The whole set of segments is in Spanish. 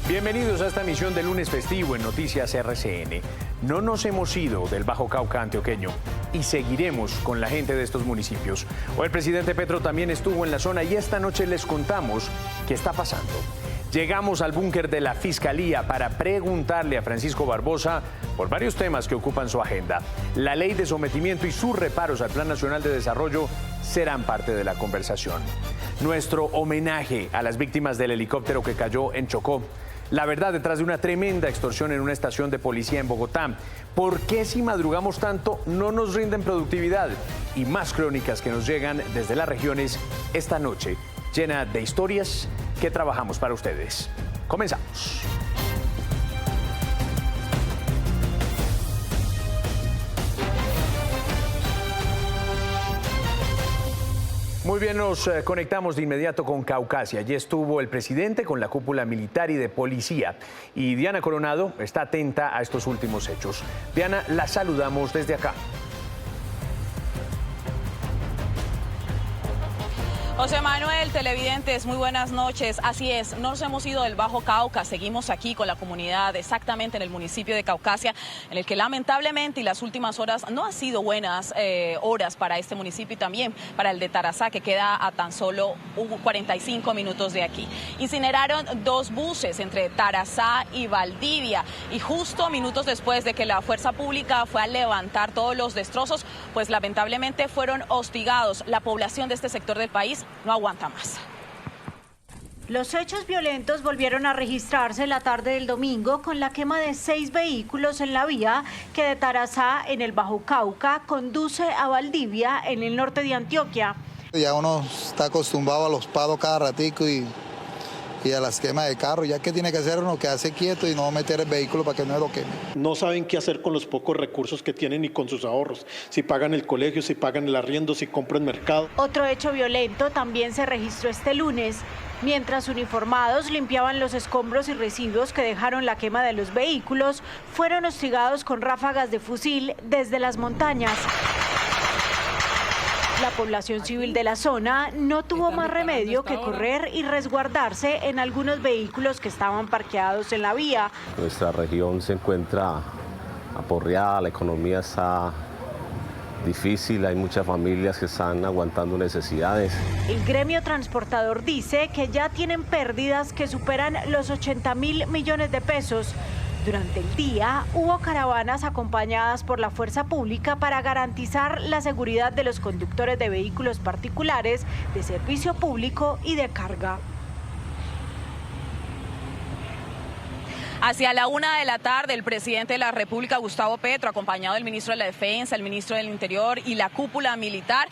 Bienvenidos a esta emisión de lunes festivo en Noticias RCN. No nos hemos ido del Bajo Cauca antioqueño y seguiremos con la gente de estos municipios. Hoy el presidente Petro también estuvo en la zona y esta noche les contamos qué está pasando. Llegamos al búnker de la Fiscalía para preguntarle a Francisco Barbosa por varios temas que ocupan su agenda. La ley de sometimiento y sus reparos al Plan Nacional de Desarrollo serán parte de la conversación. Nuestro homenaje a las víctimas del helicóptero que cayó en Chocó. La verdad detrás de una tremenda extorsión en una estación de policía en Bogotá. ¿Por qué si madrugamos tanto no nos rinden productividad? Y más crónicas que nos llegan desde las regiones esta noche, llena de historias que trabajamos para ustedes. Comenzamos. Muy bien, nos conectamos de inmediato con Caucasia. Allí estuvo el presidente con la cúpula militar y de policía. Y Diana Coronado está atenta a estos últimos hechos. Diana, la saludamos desde acá. José Manuel, televidentes, muy buenas noches. Así es, no nos hemos ido del Bajo Cauca, seguimos aquí con la comunidad exactamente en el municipio de Caucasia, en el que lamentablemente y las últimas horas no han sido buenas horas para este municipio y también para el de Tarazá, que queda a tan solo 45 minutos de aquí. Incineraron 2 buses entre Tarazá y Valdivia y justo minutos después de que la fuerza pública fue a levantar todos los destrozos, pues lamentablemente fueron hostigados. La población de este sector del país no aguanta más. Los hechos violentos volvieron a registrarse la tarde del domingo con la quema de 6 vehículos en la vía que de Tarazá, en el Bajo Cauca, conduce a Valdivia, en el norte de Antioquia. Ya uno está acostumbrado a los paros cada ratico y a las quemas de carro, ya que tiene que hacer uno quedarse quieto y no meter el vehículo para que no lo queme. No saben qué hacer con los pocos recursos que tienen y con sus ahorros, si pagan el colegio, si pagan el arriendo, si compran mercado. Otro hecho violento también se registró este lunes, mientras uniformados limpiaban los escombros y residuos que dejaron la quema de los vehículos, fueron hostigados con ráfagas de fusil desde las montañas. La población civil de la zona no tuvo más remedio que correr y resguardarse en algunos vehículos que estaban parqueados en la vía. Nuestra región se encuentra aporreada, la economía está difícil, hay muchas familias que están aguantando necesidades. El gremio transportador dice que ya tienen pérdidas que superan los 80.000 millones de pesos. Durante el día hubo caravanas acompañadas por la fuerza pública para garantizar la seguridad de los conductores de vehículos particulares, de servicio público y de carga. Hacia la 1 de la tarde, el presidente de la República, Gustavo Petro, acompañado del ministro de la Defensa, el ministro del Interior y la cúpula militar,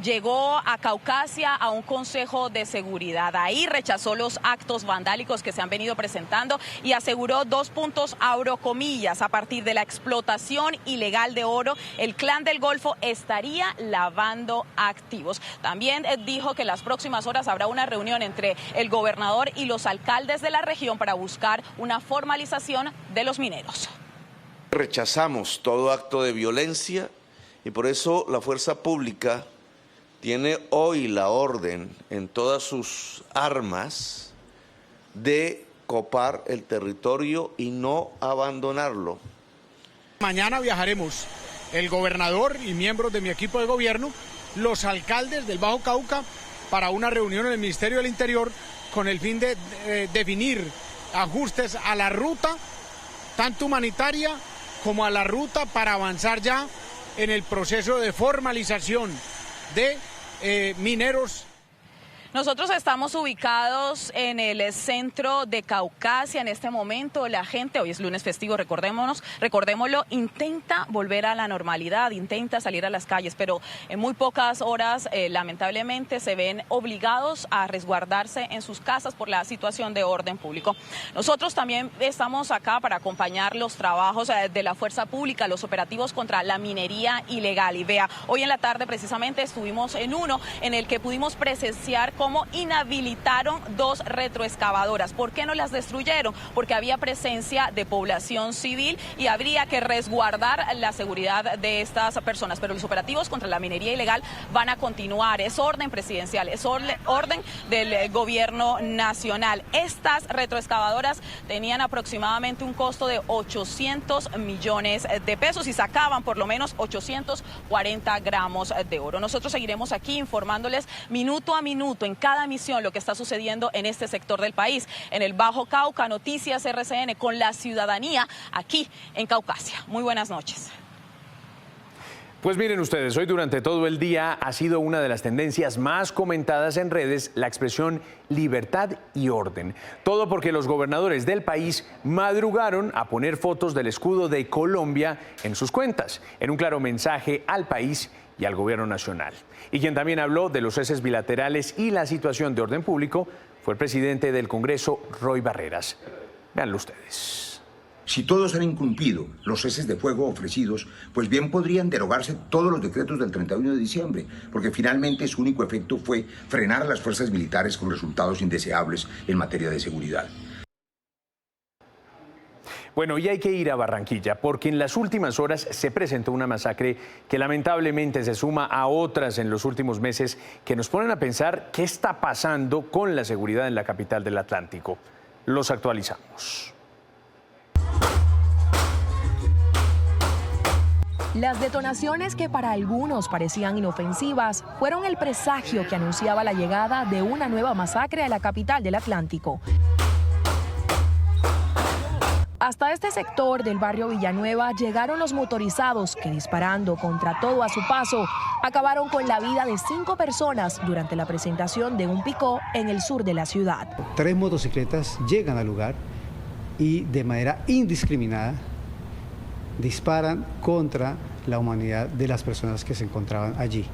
llegó a Caucasia a un consejo de seguridad. Ahí rechazó los actos vandálicos que se han venido presentando y aseguró 2 puntos, abro comillas: a partir de la explotación ilegal de oro, el Clan del Golfo estaría lavando activos. También dijo que en las próximas horas habrá una reunión entre el gobernador y los alcaldes de la región para buscar una formalización de los mineros. Rechazamos todo acto de violencia y por eso la fuerza pública tiene hoy la orden en todas sus armas de copar el territorio y no abandonarlo. Mañana viajaremos el gobernador y miembros de mi equipo de gobierno, los alcaldes del Bajo Cauca, para una reunión en el Ministerio del Interior con el fin de definir ajustes a la ruta, tanto humanitaria como a la ruta para avanzar ya en el proceso de formalización de mineros. Nosotros estamos ubicados en el centro de Caucasia. En este momento la gente, hoy es lunes festivo, recordémoslo, intenta volver a la normalidad, intenta salir a las calles, pero en muy pocas horas lamentablemente se ven obligados a resguardarse en sus casas por la situación de orden público. Nosotros también estamos acá para acompañar los trabajos de la fuerza pública, los operativos contra la minería ilegal. Y vea, hoy en la tarde precisamente estuvimos en uno en el que pudimos presenciar cómo inhabilitaron 2 retroexcavadoras. ¿Por qué no las destruyeron? Porque había presencia de población civil y habría que resguardar la seguridad de estas personas. Pero los operativos contra la minería ilegal van a continuar. Es orden presidencial, es orden del gobierno nacional. Estas retroexcavadoras tenían aproximadamente un costo de 800 millones de pesos y sacaban por lo menos 840 gramos de oro. Nosotros seguiremos aquí informándoles minuto a minuto en cada misión lo que está sucediendo en este sector del país, en el Bajo Cauca. Noticias RCN con la ciudadanía aquí en Caucasia. Muy buenas noches. Pues miren ustedes, hoy durante todo el día ha sido una de las tendencias más comentadas en redes la expresión libertad y orden. Todo porque los gobernadores del país madrugaron a poner fotos del escudo de Colombia en sus cuentas, en un claro mensaje al país y al gobierno nacional. Y quien también habló de los ceses bilaterales y la situación de orden público fue el presidente del Congreso, Roy Barreras. Véanlo ustedes. Si todos han incumplido los ceses de fuego ofrecidos, pues bien podrían derogarse todos los decretos del 31 de diciembre, porque finalmente su único efecto fue frenar a las fuerzas militares con resultados indeseables en materia de seguridad. Bueno, y hay que ir a Barranquilla, porque en las últimas horas se presentó una masacre que lamentablemente se suma a otras en los últimos meses que nos ponen a pensar qué está pasando con la seguridad en la capital del Atlántico. Los actualizamos. Las detonaciones que para algunos parecían inofensivas fueron el presagio que anunciaba la llegada de una nueva masacre a la capital del Atlántico. Hasta este sector del barrio Villanueva llegaron los motorizados que, disparando contra todo a su paso, acabaron con la vida de 5 personas durante la presentación de un pick-up en el sur de la ciudad. 3 motocicletas llegan al lugar y de manera indiscriminada disparan contra la humanidad de las personas que se encontraban allí.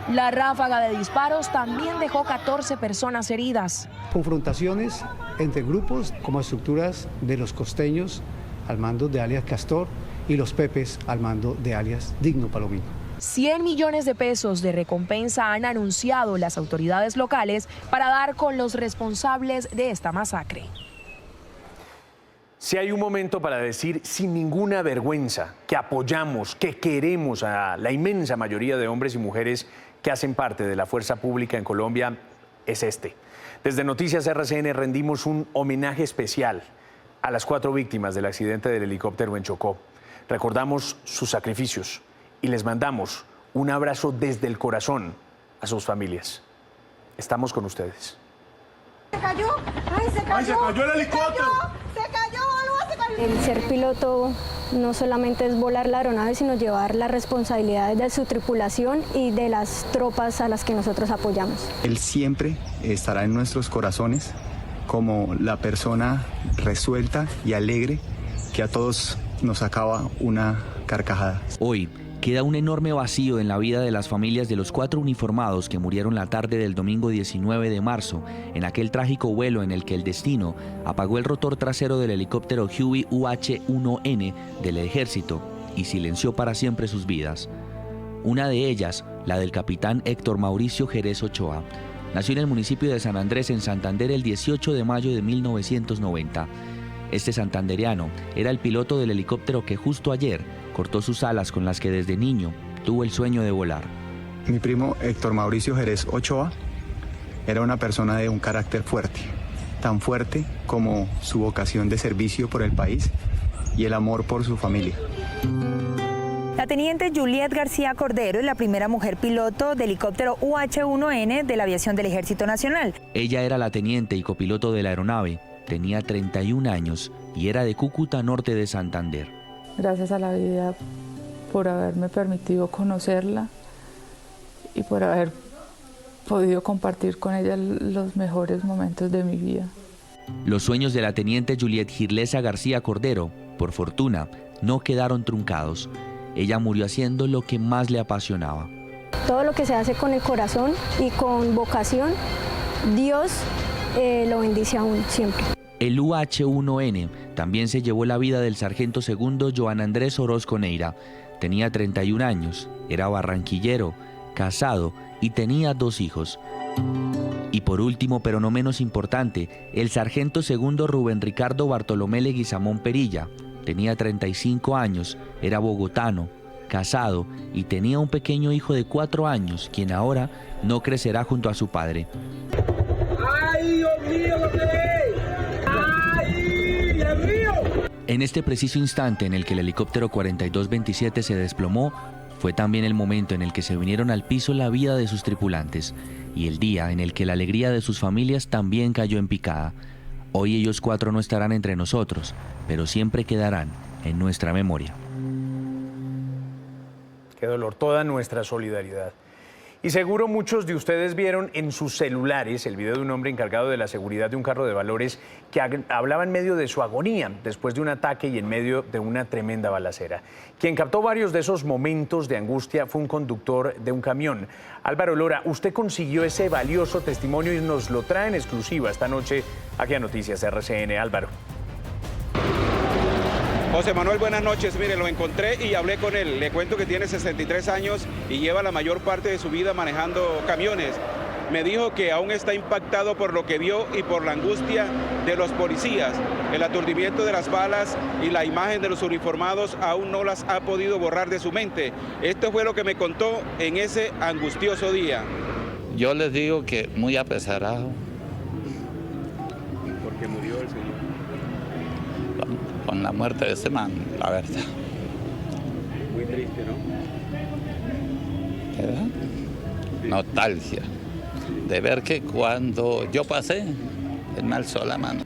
La ráfaga de disparos también dejó 14 personas heridas. Confrontaciones entre grupos como estructuras de los costeños al mando de alias Castor y los Pepes al mando de alias Digno Palomino. 100 millones de pesos de recompensa han anunciado las autoridades locales para dar con los responsables de esta masacre. Si hay un momento para decir sin ninguna vergüenza que apoyamos, que queremos a la inmensa mayoría de hombres y mujeres que hacen parte de la fuerza pública en Colombia, es este. Desde Noticias RCN rendimos un homenaje especial a las 4 víctimas del accidente del helicóptero en Chocó. Recordamos sus sacrificios y les mandamos un abrazo desde el corazón a sus familias. Estamos con ustedes. ¿Se cayó? ¡Ay, se cayó! ¡Ay, se cayó el helicóptero! ¡Se cayó! El ser piloto no solamente es volar la aeronave, sino llevar las responsabilidades de su tripulación y de las tropas a las que nosotros apoyamos. Él siempre estará en nuestros corazones como la persona resuelta y alegre que a todos nos sacaba una carcajada. Hoy queda un enorme vacío en la vida de las familias de los 4 uniformados que murieron la tarde del domingo 19 de marzo en aquel trágico vuelo en el que el destino apagó el rotor trasero del helicóptero Huey UH-1N del ejército y silenció para siempre sus vidas. Una de ellas, la del capitán Héctor Mauricio Jerez Ochoa, nació en el municipio de San Andrés, en Santander, el 18 de mayo de 1990. Este santandereano era el piloto del helicóptero que justo ayer cortó sus alas con las que desde niño tuvo el sueño de volar. Mi primo Héctor Mauricio Jerez Ochoa era una persona de un carácter fuerte, tan fuerte como su vocación de servicio por el país y el amor por su familia. La teniente Juliet García Cordero es la primera mujer piloto de helicóptero UH-1N de la aviación del Ejército Nacional. Ella era la teniente y copiloto de la aeronave, tenía 31 años y era de Cúcuta, norte de Santander. Gracias a la vida por haberme permitido conocerla y por haber podido compartir con ella los mejores momentos de mi vida. Los sueños de la teniente Juliet Girlesa García Cordero, por fortuna, no quedaron truncados. Ella murió haciendo lo que más le apasionaba. Todo lo que se hace con el corazón y con vocación, Dios lo bendice aún siempre. El UH-1N también se llevó la vida del sargento segundo Joan Andrés Orozco Neira. Tenía 31 años, era barranquillero, casado y tenía 2 hijos. Y por último, pero no menos importante, el sargento segundo Rubén Ricardo Bartolomé Leguizamón Perilla. Tenía 35 años, era bogotano, casado y tenía un pequeño hijo de 4 años, quien ahora no crecerá junto a su padre. ¡Ay, Dios mío, lo que es! ¡Ay, Dios mío! En este preciso instante en el que el helicóptero 4227 se desplomó, fue también el momento en el que se vinieron al piso la vida de sus tripulantes y el día en el que la alegría de sus familias también cayó en picada. Hoy ellos 4 no estarán entre nosotros, pero siempre quedarán en nuestra memoria. Qué dolor, toda nuestra solidaridad. Y seguro muchos de ustedes vieron en sus celulares el video de un hombre encargado de la seguridad de un carro de valores que hablaba en medio de su agonía después de un ataque y en medio de una tremenda balacera. Quien captó varios de esos momentos de angustia fue un conductor de un camión. Álvaro Lora, usted consiguió ese valioso testimonio y nos lo trae en exclusiva esta noche aquí a Noticias RCN. Álvaro. José Manuel, buenas noches. Mire, lo encontré y hablé con él. Le cuento que tiene 63 años y lleva la mayor parte de su vida manejando camiones. Me dijo que aún está impactado por lo que vio y por la angustia de los policías. El aturdimiento de las balas y la imagen de los uniformados aún no las ha podido borrar de su mente. Esto fue lo que me contó en ese angustioso día. Yo les digo que muy apesarado. Porque murió el señor. Con la muerte de ese man, la verdad. Muy triste, ¿no? ¿Verdad? Nostalgia. De ver que cuando yo pasé, él me alzó la mano.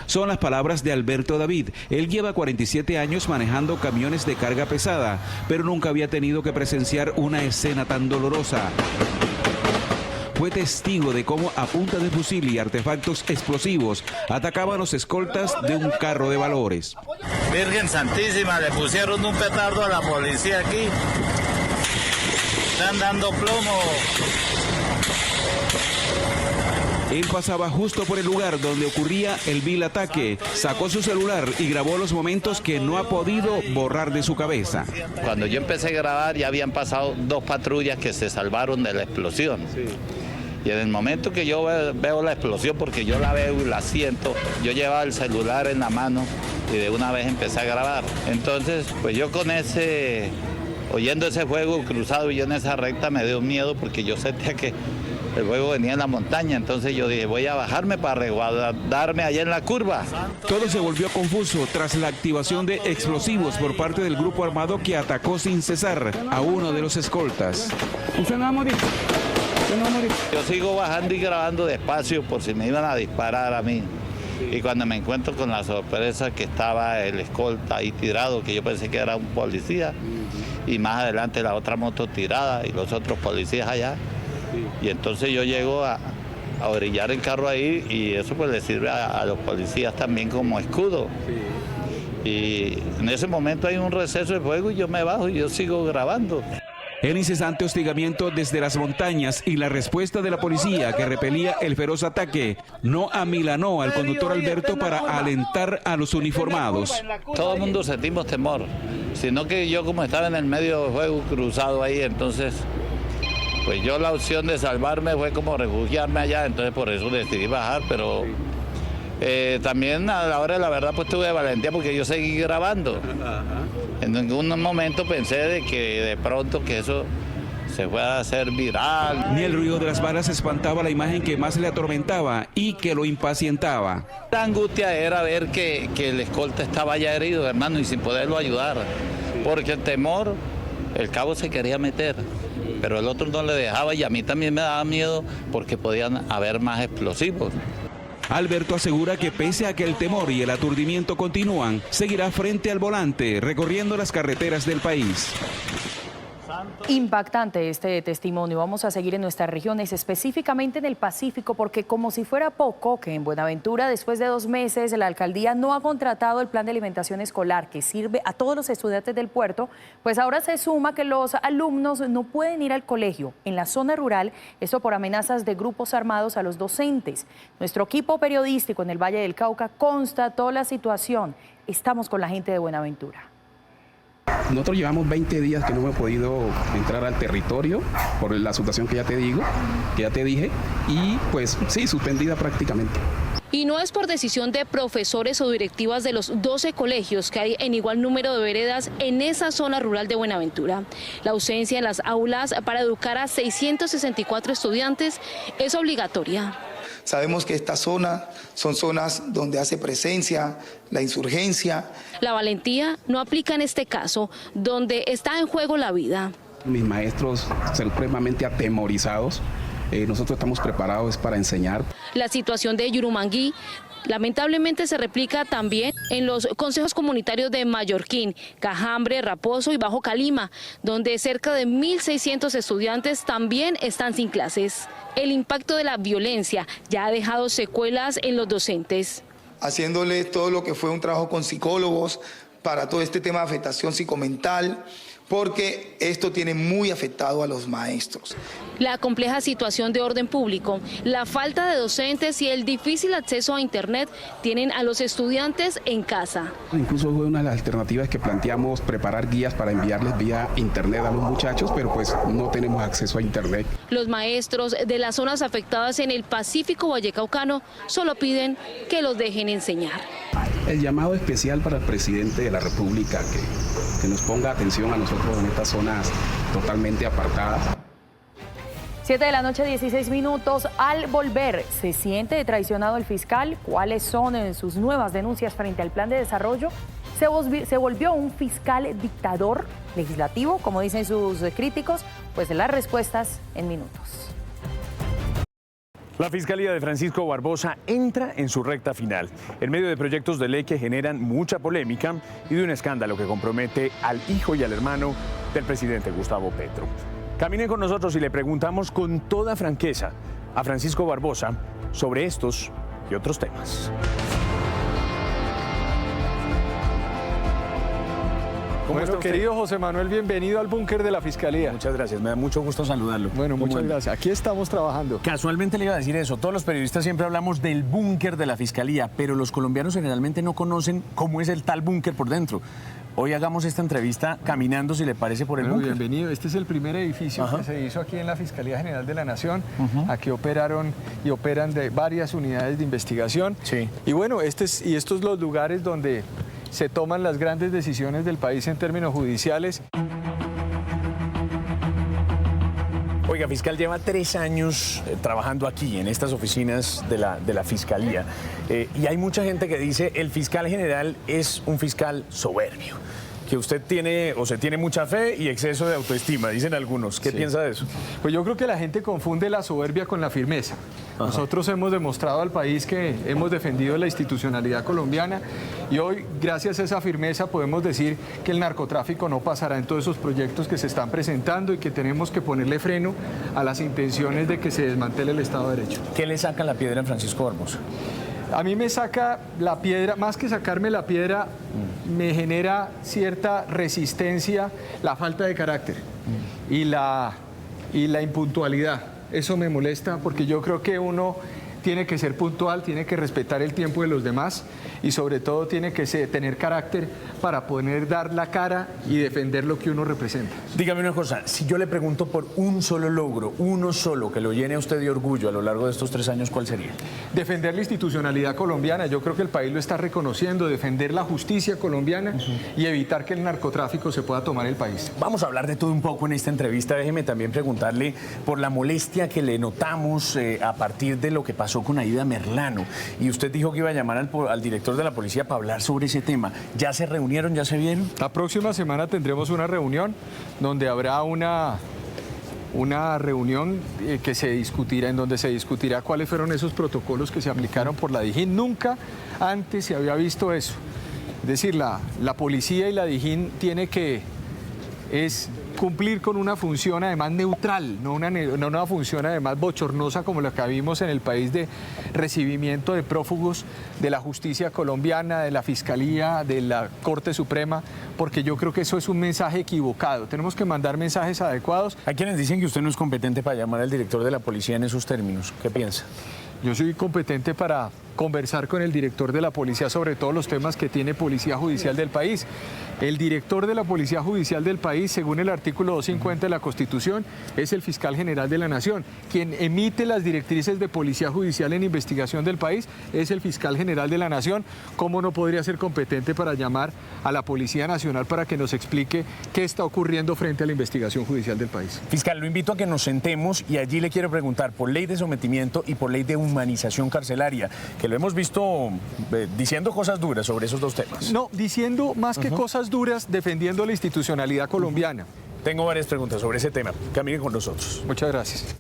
Son las palabras de Alberto David. Él lleva 47 años manejando camiones de carga pesada, pero nunca había tenido que presenciar una escena tan dolorosa. Fue testigo de cómo a punta de fusil y artefactos explosivos atacaban los escoltas de un carro de valores. Virgen Santísima, le pusieron un petardo a la policía aquí. Están dando plomo. Él pasaba justo por el lugar donde ocurría el vil ataque, sacó su celular y grabó los momentos que no ha podido borrar de su cabeza. Cuando yo empecé a grabar ya habían pasado 2 patrullas que se salvaron de la explosión. Sí. Y en el momento que yo veo la explosión, porque yo la veo y la siento, yo llevaba el celular en la mano y de una vez empecé a grabar. Entonces, pues yo con oyendo ese fuego cruzado y yo en esa recta me dio miedo porque yo sentía que el fuego venía en la montaña, entonces yo dije, voy a bajarme para resguardarme allá en la curva. Todo se volvió confuso tras la activación de explosivos por parte del grupo armado que atacó sin cesar a uno de los escoltas. ¿Usted no va a morir? ¿Usted no va a morir? Yo sigo bajando y grabando despacio por si me iban a disparar a mí. Y cuando me encuentro con la sorpresa que estaba el escolta ahí tirado, que yo pensé que era un policía, y más adelante la otra moto tirada y los otros policías allá. Y entonces yo llego a orillar el carro ahí y eso pues le sirve a los policías también como escudo. Sí. Y en ese momento hay un receso de fuego y yo me bajo y yo sigo grabando. El incesante hostigamiento desde las montañas y la respuesta de la policía que repelía el feroz ataque no amilanó al conductor Alberto para alentar a los uniformados. Todo el mundo sentimos temor, sino que yo como estaba en el medio del fuego cruzado ahí, entonces pues yo la opción de salvarme fue como refugiarme allá, entonces por eso decidí bajar, pero también a la hora de la verdad pues tuve valentía porque yo seguí grabando. En ningún momento pensé de que de pronto que eso se fuera a hacer viral. Ni el ruido de las balas espantaba la imagen que más le atormentaba y que lo impacientaba. La angustia era ver que el escolta estaba ya herido, hermano, y sin poderlo ayudar, porque el temor, el cabo se quería meter, pero el otro no le dejaba y a mí también me daba miedo porque podían haber más explosivos. Alberto asegura que pese a que el temor y el aturdimiento continúan, seguirá frente al volante recorriendo las carreteras del país. Impactante este testimonio. Vamos a seguir en nuestras regiones, específicamente en el Pacífico, porque como si fuera poco, que en Buenaventura, después de 2 meses, la alcaldía no ha contratado el plan de alimentación escolar que sirve a todos los estudiantes del puerto, pues ahora se suma que los alumnos no pueden ir al colegio en la zona rural, esto por amenazas de grupos armados a los docentes. Nuestro equipo periodístico en el Valle del Cauca constató la situación. Estamos con la gente de Buenaventura. Nosotros llevamos 20 días que no hemos podido entrar al territorio por la situación que ya te dije, y pues sí, suspendida prácticamente. Y no es por decisión de profesores o directivas de los 12 colegios que hay en igual número de veredas en esa zona rural de Buenaventura. La ausencia en las aulas para educar a 664 estudiantes es obligatoria. Sabemos que estas zonas son zonas donde hace presencia la insurgencia. La valentía no aplica en este caso, donde está en juego la vida. Mis maestros supremamente atemorizados. Nosotros estamos preparados para enseñar. La situación de Yurumangui lamentablemente se replica también en los consejos comunitarios de Mallorquín, Cajambre, Raposo y Bajo Calima, donde cerca de 1.600 estudiantes también están sin clases. El impacto de la violencia ya ha dejado secuelas en los docentes. Haciéndole todo lo que fue un trabajo con psicólogos para todo este tema de afectación psicomental, porque esto tiene muy afectado a los maestros. La compleja situación de orden público, la falta de docentes y el difícil acceso a Internet tienen a los estudiantes en casa. Incluso fue una de las alternativas que planteamos, preparar guías para enviarles vía Internet a los muchachos, pero pues no tenemos acceso a Internet. Los maestros de las zonas afectadas en el Pacífico Vallecaucano solo piden que los dejen enseñar. El llamado especial para el presidente de la República, que nos ponga atención a nosotros en estas zonas totalmente apartadas. 7 de la noche, 16 minutos. Al volver, ¿se siente traicionado el fiscal? ¿Cuáles son sus nuevas denuncias frente al plan de desarrollo? ¿Se volvió un fiscal dictador legislativo, como dicen sus críticos? Pues las respuestas en minutos. La Fiscalía de Francisco Barbosa entra en su recta final, en medio de proyectos de ley que generan mucha polémica y de un escándalo que compromete al hijo y al hermano del presidente Gustavo Petro. Caminen con nosotros y le preguntamos con toda franqueza a Francisco Barbosa sobre estos y otros temas. Bueno, querido José Manuel, bienvenido al búnker de la Fiscalía. Muchas gracias, me da mucho gusto saludarlo. Bueno, muchas gracias. Aquí estamos trabajando. Casualmente le iba a decir eso, todos los periodistas siempre hablamos del búnker de la Fiscalía, pero los colombianos generalmente no conocen cómo es el tal búnker por dentro. Hoy hagamos esta entrevista caminando, si le parece, por el búnker. Bienvenido. Este es el primer edificio que se hizo aquí en la Fiscalía General de la Nación. Aquí operaron y operan de varias unidades de investigación. Sí. Y bueno, estos son los lugares donde se toman las grandes decisiones del país en términos judiciales. Oiga, fiscal, lleva 3 años trabajando aquí, en estas oficinas de la Fiscalía. Y hay mucha gente que dice el fiscal general es un fiscal soberbio, que usted tiene o se tiene mucha fe y exceso de autoestima, dicen algunos. ¿Qué piensa de eso? Pues yo creo que la gente confunde la soberbia con la firmeza. Nosotros hemos demostrado al país que hemos defendido la institucionalidad colombiana y hoy, gracias a esa firmeza, podemos decir que el narcotráfico no pasará en todos esos proyectos que se están presentando y que tenemos que ponerle freno a las intenciones de que se desmantele el Estado de Derecho. ¿Qué le saca la piedra a Francisco Barbosa? A mí me saca la piedra, más que sacarme la piedra, me genera cierta resistencia la falta de carácter y la impuntualidad. Eso me molesta porque yo creo que uno tiene que ser puntual, tiene que respetar el tiempo de los demás y sobre todo tiene que tener carácter para poder dar la cara y defender lo que uno representa. Dígame una cosa, si yo le pregunto por un solo logro, uno solo, que lo llene a usted de orgullo a lo largo de estos 3 años, ¿cuál sería? Defender la institucionalidad colombiana, yo creo que el país lo está reconociendo, defender la justicia colombiana y evitar que el narcotráfico se pueda tomar el país. Vamos a hablar de todo un poco en esta entrevista, déjeme también preguntarle por la molestia que le notamos a partir de lo que pasó con Aida Merlano, y usted dijo que iba a llamar al director de la policía para hablar sobre ese tema. ¿Ya se reunieron, ya se vieron? La próxima semana tendremos una reunión donde habrá una reunión que se discutirá, en donde se discutirá cuáles fueron esos protocolos que se aplicaron por la DIJÍN. Nunca antes se había visto eso. Es decir, la policía y la DIJÍN tiene que cumplir con una función además neutral, no una función además bochornosa como la que vimos en el país de recibimiento de prófugos de la justicia colombiana, de la Fiscalía, de la Corte Suprema, porque yo creo que eso es un mensaje equivocado. Tenemos que mandar mensajes adecuados. Hay quienes dicen que usted no es competente para llamar al director de la policía en esos términos. ¿Qué piensa? Yo soy competente para conversar con el director de la policía sobre todos los temas que tiene Policía Judicial del país. El director de la Policía Judicial del país, según el artículo 250 de la Constitución, es el fiscal general de la Nación. Quien emite las directrices de Policía Judicial en investigación del país es el fiscal general de la Nación. ¿Cómo no podría ser competente para llamar a la Policía Nacional para que nos explique qué está ocurriendo frente a la investigación judicial del país? Fiscal, lo invito a que nos sentemos y allí le quiero preguntar por ley de sometimiento y por ley de humanización carcelaria, que lo hemos visto diciendo cosas duras sobre esos dos temas. No, diciendo más que cosas duras, defendiendo la institucionalidad colombiana. Tengo varias preguntas sobre ese tema. Caminen con nosotros. Muchas gracias.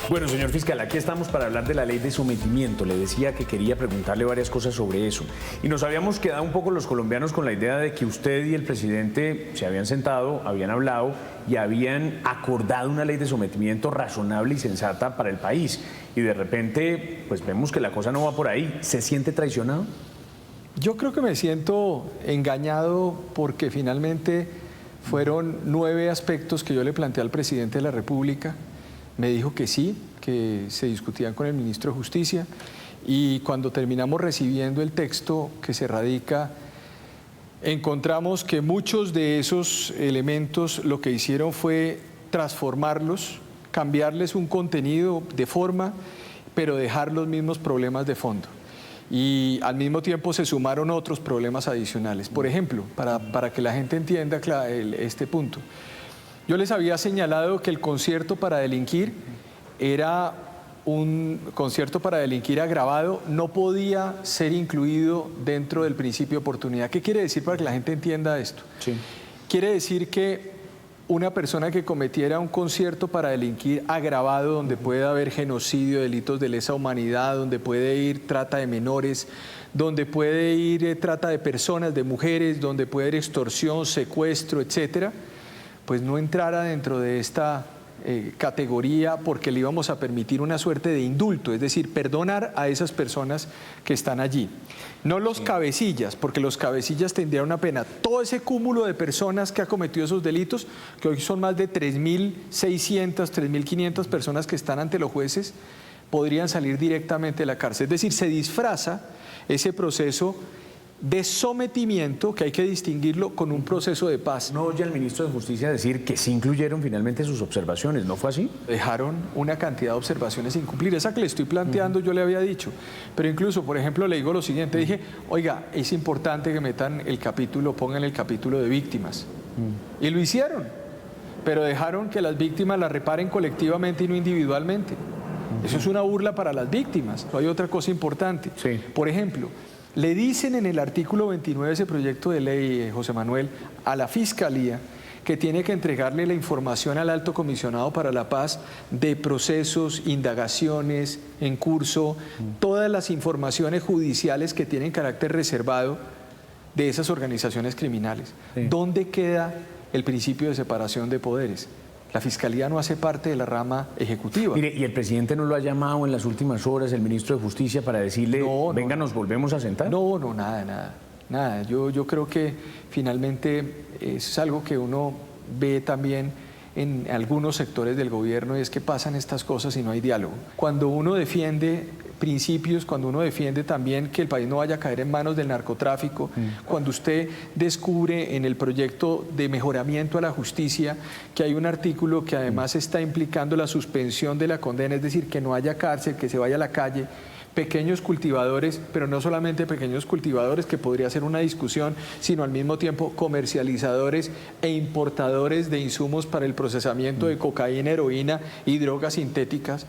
Bueno, señor fiscal, aquí estamos para hablar de la ley de sometimiento. Le decía que quería preguntarle varias cosas sobre eso. Y nos habíamos quedado un poco los colombianos con la idea de que usted y el presidente se habían sentado, habían hablado y habían acordado una ley de sometimiento razonable y sensata para el país. Y de repente, pues vemos que la cosa no va por ahí. ¿Se siente traicionado? Yo creo que me siento engañado porque finalmente fueron 9 aspectos que yo le planteé al presidente de la República. Me dijo que sí, que se discutían con el ministro de Justicia, y cuando terminamos recibiendo el texto que se radica, encontramos que muchos de esos elementos lo que hicieron fue transformarlos, cambiarles un contenido de forma, pero dejar los mismos problemas de fondo. Y al mismo tiempo se sumaron otros problemas adicionales. Por ejemplo, para que la gente entienda este punto, yo les había señalado que el concierto para delinquir era un concierto para delinquir agravado, no podía ser incluido dentro del principio de oportunidad. ¿Qué quiere decir para que la gente entienda esto? Sí. Quiere decir que una persona que cometiera un concierto para delinquir agravado, donde puede haber genocidio, delitos de lesa humanidad, donde puede ir trata de menores, donde puede ir trata de personas, de mujeres, donde puede ir extorsión, secuestro, etcétera, pues no entrara dentro de esta categoría, porque le íbamos a permitir una suerte de indulto, es decir, perdonar a esas personas que están allí. No los cabecillas, porque los cabecillas tendrían una pena. Todo ese cúmulo de personas que ha cometido esos delitos, que hoy son más de 3.600, 3.500 personas que están ante los jueces, podrían salir directamente de la cárcel. Es decir, se disfraza ese proceso de sometimiento, que hay que distinguirlo con un proceso de paz. No oye al ministro de Justicia decir que sí incluyeron finalmente sus observaciones, ¿no fue así? Dejaron una cantidad de observaciones sin cumplir. Esa que le estoy planteando yo le había dicho, pero incluso, por ejemplo, le digo lo siguiente, dije, oiga, es importante que metan el capítulo, pongan el capítulo de víctimas. Y lo hicieron, pero dejaron que las víctimas las reparen colectivamente y no individualmente. Eso es una burla para las víctimas. Hay otra cosa importante. Sí. Por ejemplo, le dicen en el artículo 29 de ese proyecto de ley, José Manuel, a la Fiscalía que tiene que entregarle la información al Alto Comisionado para la Paz de procesos, indagaciones en curso, todas las informaciones judiciales que tienen carácter reservado de esas organizaciones criminales. Sí. ¿Dónde queda el principio de separación de poderes? La Fiscalía no hace parte de la rama ejecutiva. Mire, ¿y el presidente no lo ha llamado en las últimas horas, el ministro de Justicia, para decirle, venga, nos volvemos a sentar? No, nada. Yo creo que finalmente es algo que uno ve también en algunos sectores del gobierno, y es que pasan estas cosas y no hay diálogo. Cuando uno defiende principios, cuando uno defiende también que el país no vaya a caer en manos del narcotráfico, cuando usted descubre en el proyecto de mejoramiento a la justicia que hay un artículo que además está implicando la suspensión de la condena, es decir, que no haya cárcel, que se vaya a la calle, pequeños cultivadores, pero no solamente pequeños cultivadores, que podría ser una discusión, sino al mismo tiempo comercializadores e importadores de insumos para el procesamiento de cocaína, heroína y drogas sintéticas,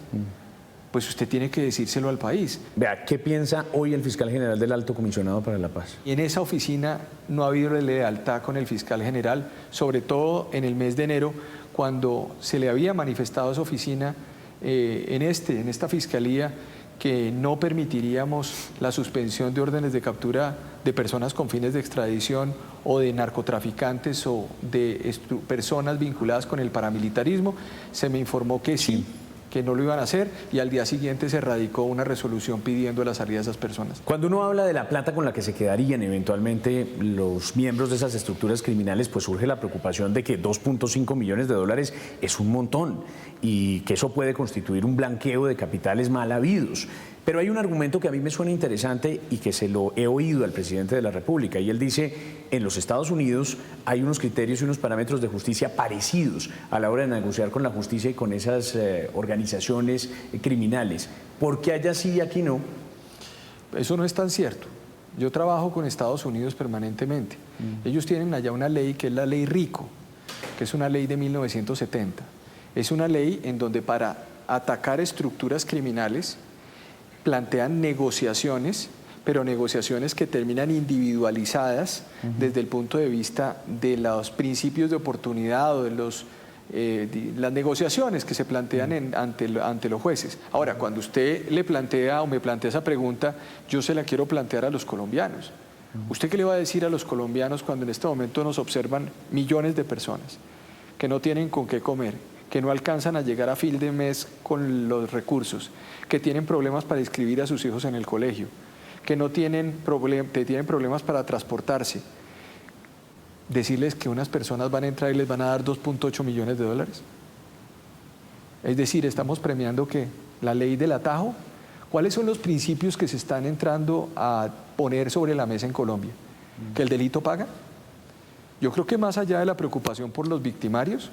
pues usted tiene que decírselo al país. Vea, ¿qué piensa hoy el fiscal general del Alto Comisionado para la Paz? Y en esa oficina no ha habido lealtad con el fiscal general, sobre todo en el mes de enero, cuando se le había manifestado a esa oficina en esta fiscalía que no permitiríamos la suspensión de órdenes de captura de personas con fines de extradición o de narcotraficantes o de personas vinculadas con el paramilitarismo. Se me informó que sí, que no lo iban a hacer y al día siguiente se radicó una resolución pidiendo la salida de esas personas. Cuando uno habla de la plata con la que se quedarían eventualmente los miembros de esas estructuras criminales, pues surge la preocupación de que 2.5 millones de dólares es un montón y que eso puede constituir un blanqueo de capitales mal habidos. Pero hay un argumento que a mí me suena interesante y que se lo he oído al presidente de la República, y él dice: en los Estados Unidos hay unos criterios y unos parámetros de justicia parecidos a la hora de negociar con la justicia y con esas organizaciones criminales. ¿Por qué allá sí y aquí no? Eso no es tan cierto. Yo trabajo con Estados Unidos permanentemente. Ellos tienen allá una ley que es la ley RICO, que es una ley de 1970. Es una ley en donde para atacar estructuras criminales plantean negociaciones, pero negociaciones que terminan individualizadas desde el punto de vista de los principios de oportunidad o de las negociaciones que se plantean ante los jueces. Ahora, cuando usted le plantea o me plantea esa pregunta, yo se la quiero plantear a los colombianos. ¿Usted qué le va a decir a los colombianos cuando en este momento nos observan millones de personas que no tienen con qué comer, que no alcanzan a llegar a fin de mes con los recursos, que tienen problemas para inscribir a sus hijos en el colegio, que no tienen problemas para transportarse? Decirles que unas personas van a entrar y les van a dar 2.8 millones de dólares. Es decir, estamos premiando ¿qué? La ley del atajo. ¿Cuáles son los principios que se están entrando a poner sobre la mesa en Colombia? ¿Que el delito paga? Yo creo que más allá de la preocupación por los victimarios,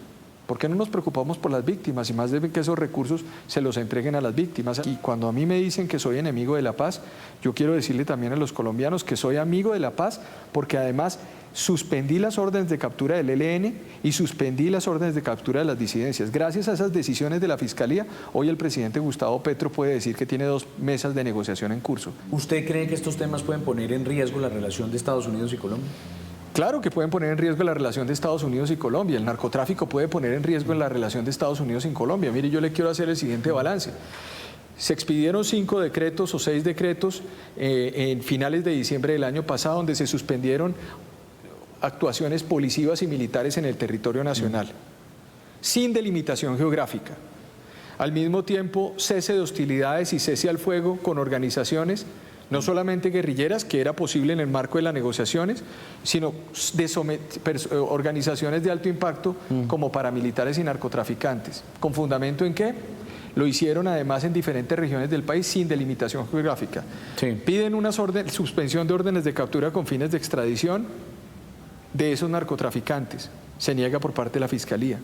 ¿por qué no nos preocupamos por las víctimas y más de que esos recursos se los entreguen a las víctimas? Y cuando a mí me dicen que soy enemigo de la paz, yo quiero decirle también a los colombianos que soy amigo de la paz, porque además suspendí las órdenes de captura del ELN y suspendí las órdenes de captura de las disidencias. Gracias a esas decisiones de la Fiscalía, hoy el presidente Gustavo Petro puede decir que tiene 2 mesas de negociación en curso. ¿Usted cree que estos temas pueden poner en riesgo la relación de Estados Unidos y Colombia? Claro que pueden poner en riesgo la relación de Estados Unidos y Colombia. El narcotráfico puede poner en riesgo la relación de Estados Unidos y Colombia. Mire, yo le quiero hacer el siguiente balance. Se expidieron 5 decretos o 6 decretos en finales de diciembre del año pasado, donde se suspendieron actuaciones policivas y militares en el territorio nacional, sin delimitación geográfica. Al mismo tiempo, cese de hostilidades y cese al fuego con organizaciones no solamente guerrilleras, que era posible en el marco de las negociaciones, sino de organizaciones de alto impacto como paramilitares y narcotraficantes. ¿Con fundamento en qué? Lo hicieron además en diferentes regiones del país sin delimitación geográfica. Sí. Piden una suspensión de órdenes de captura con fines de extradición de esos narcotraficantes. Se niega por parte de la Fiscalía.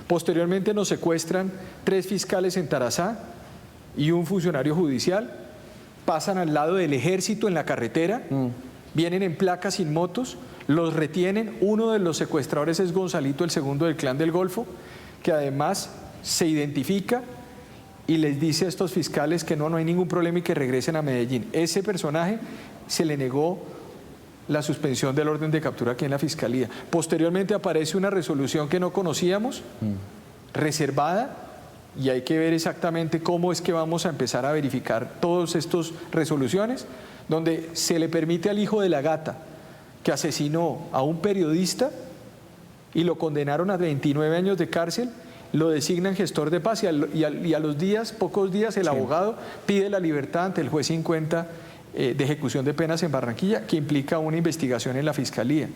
Posteriormente nos secuestran 3 fiscales en Tarazá y un funcionario judicial. Pasan al lado del ejército en la carretera, vienen en placas sin motos, los retienen. Uno de los secuestradores es Gonzalito, el segundo del Clan del Golfo, que además se identifica y les dice a estos fiscales que no hay ningún problema y que regresen a Medellín. Ese personaje se le negó la suspensión del orden de captura aquí en la Fiscalía. Posteriormente aparece una resolución que no conocíamos, reservada, y hay que ver exactamente cómo es que vamos a empezar a verificar todas estas resoluciones, donde se le permite al hijo de la gata, que asesinó a un periodista y lo condenaron a 29 años de cárcel, lo designan gestor de paz y a los días, pocos días, el abogado pide la libertad ante el juez 50 de ejecución de penas en Barranquilla, que implica una investigación en la Fiscalía.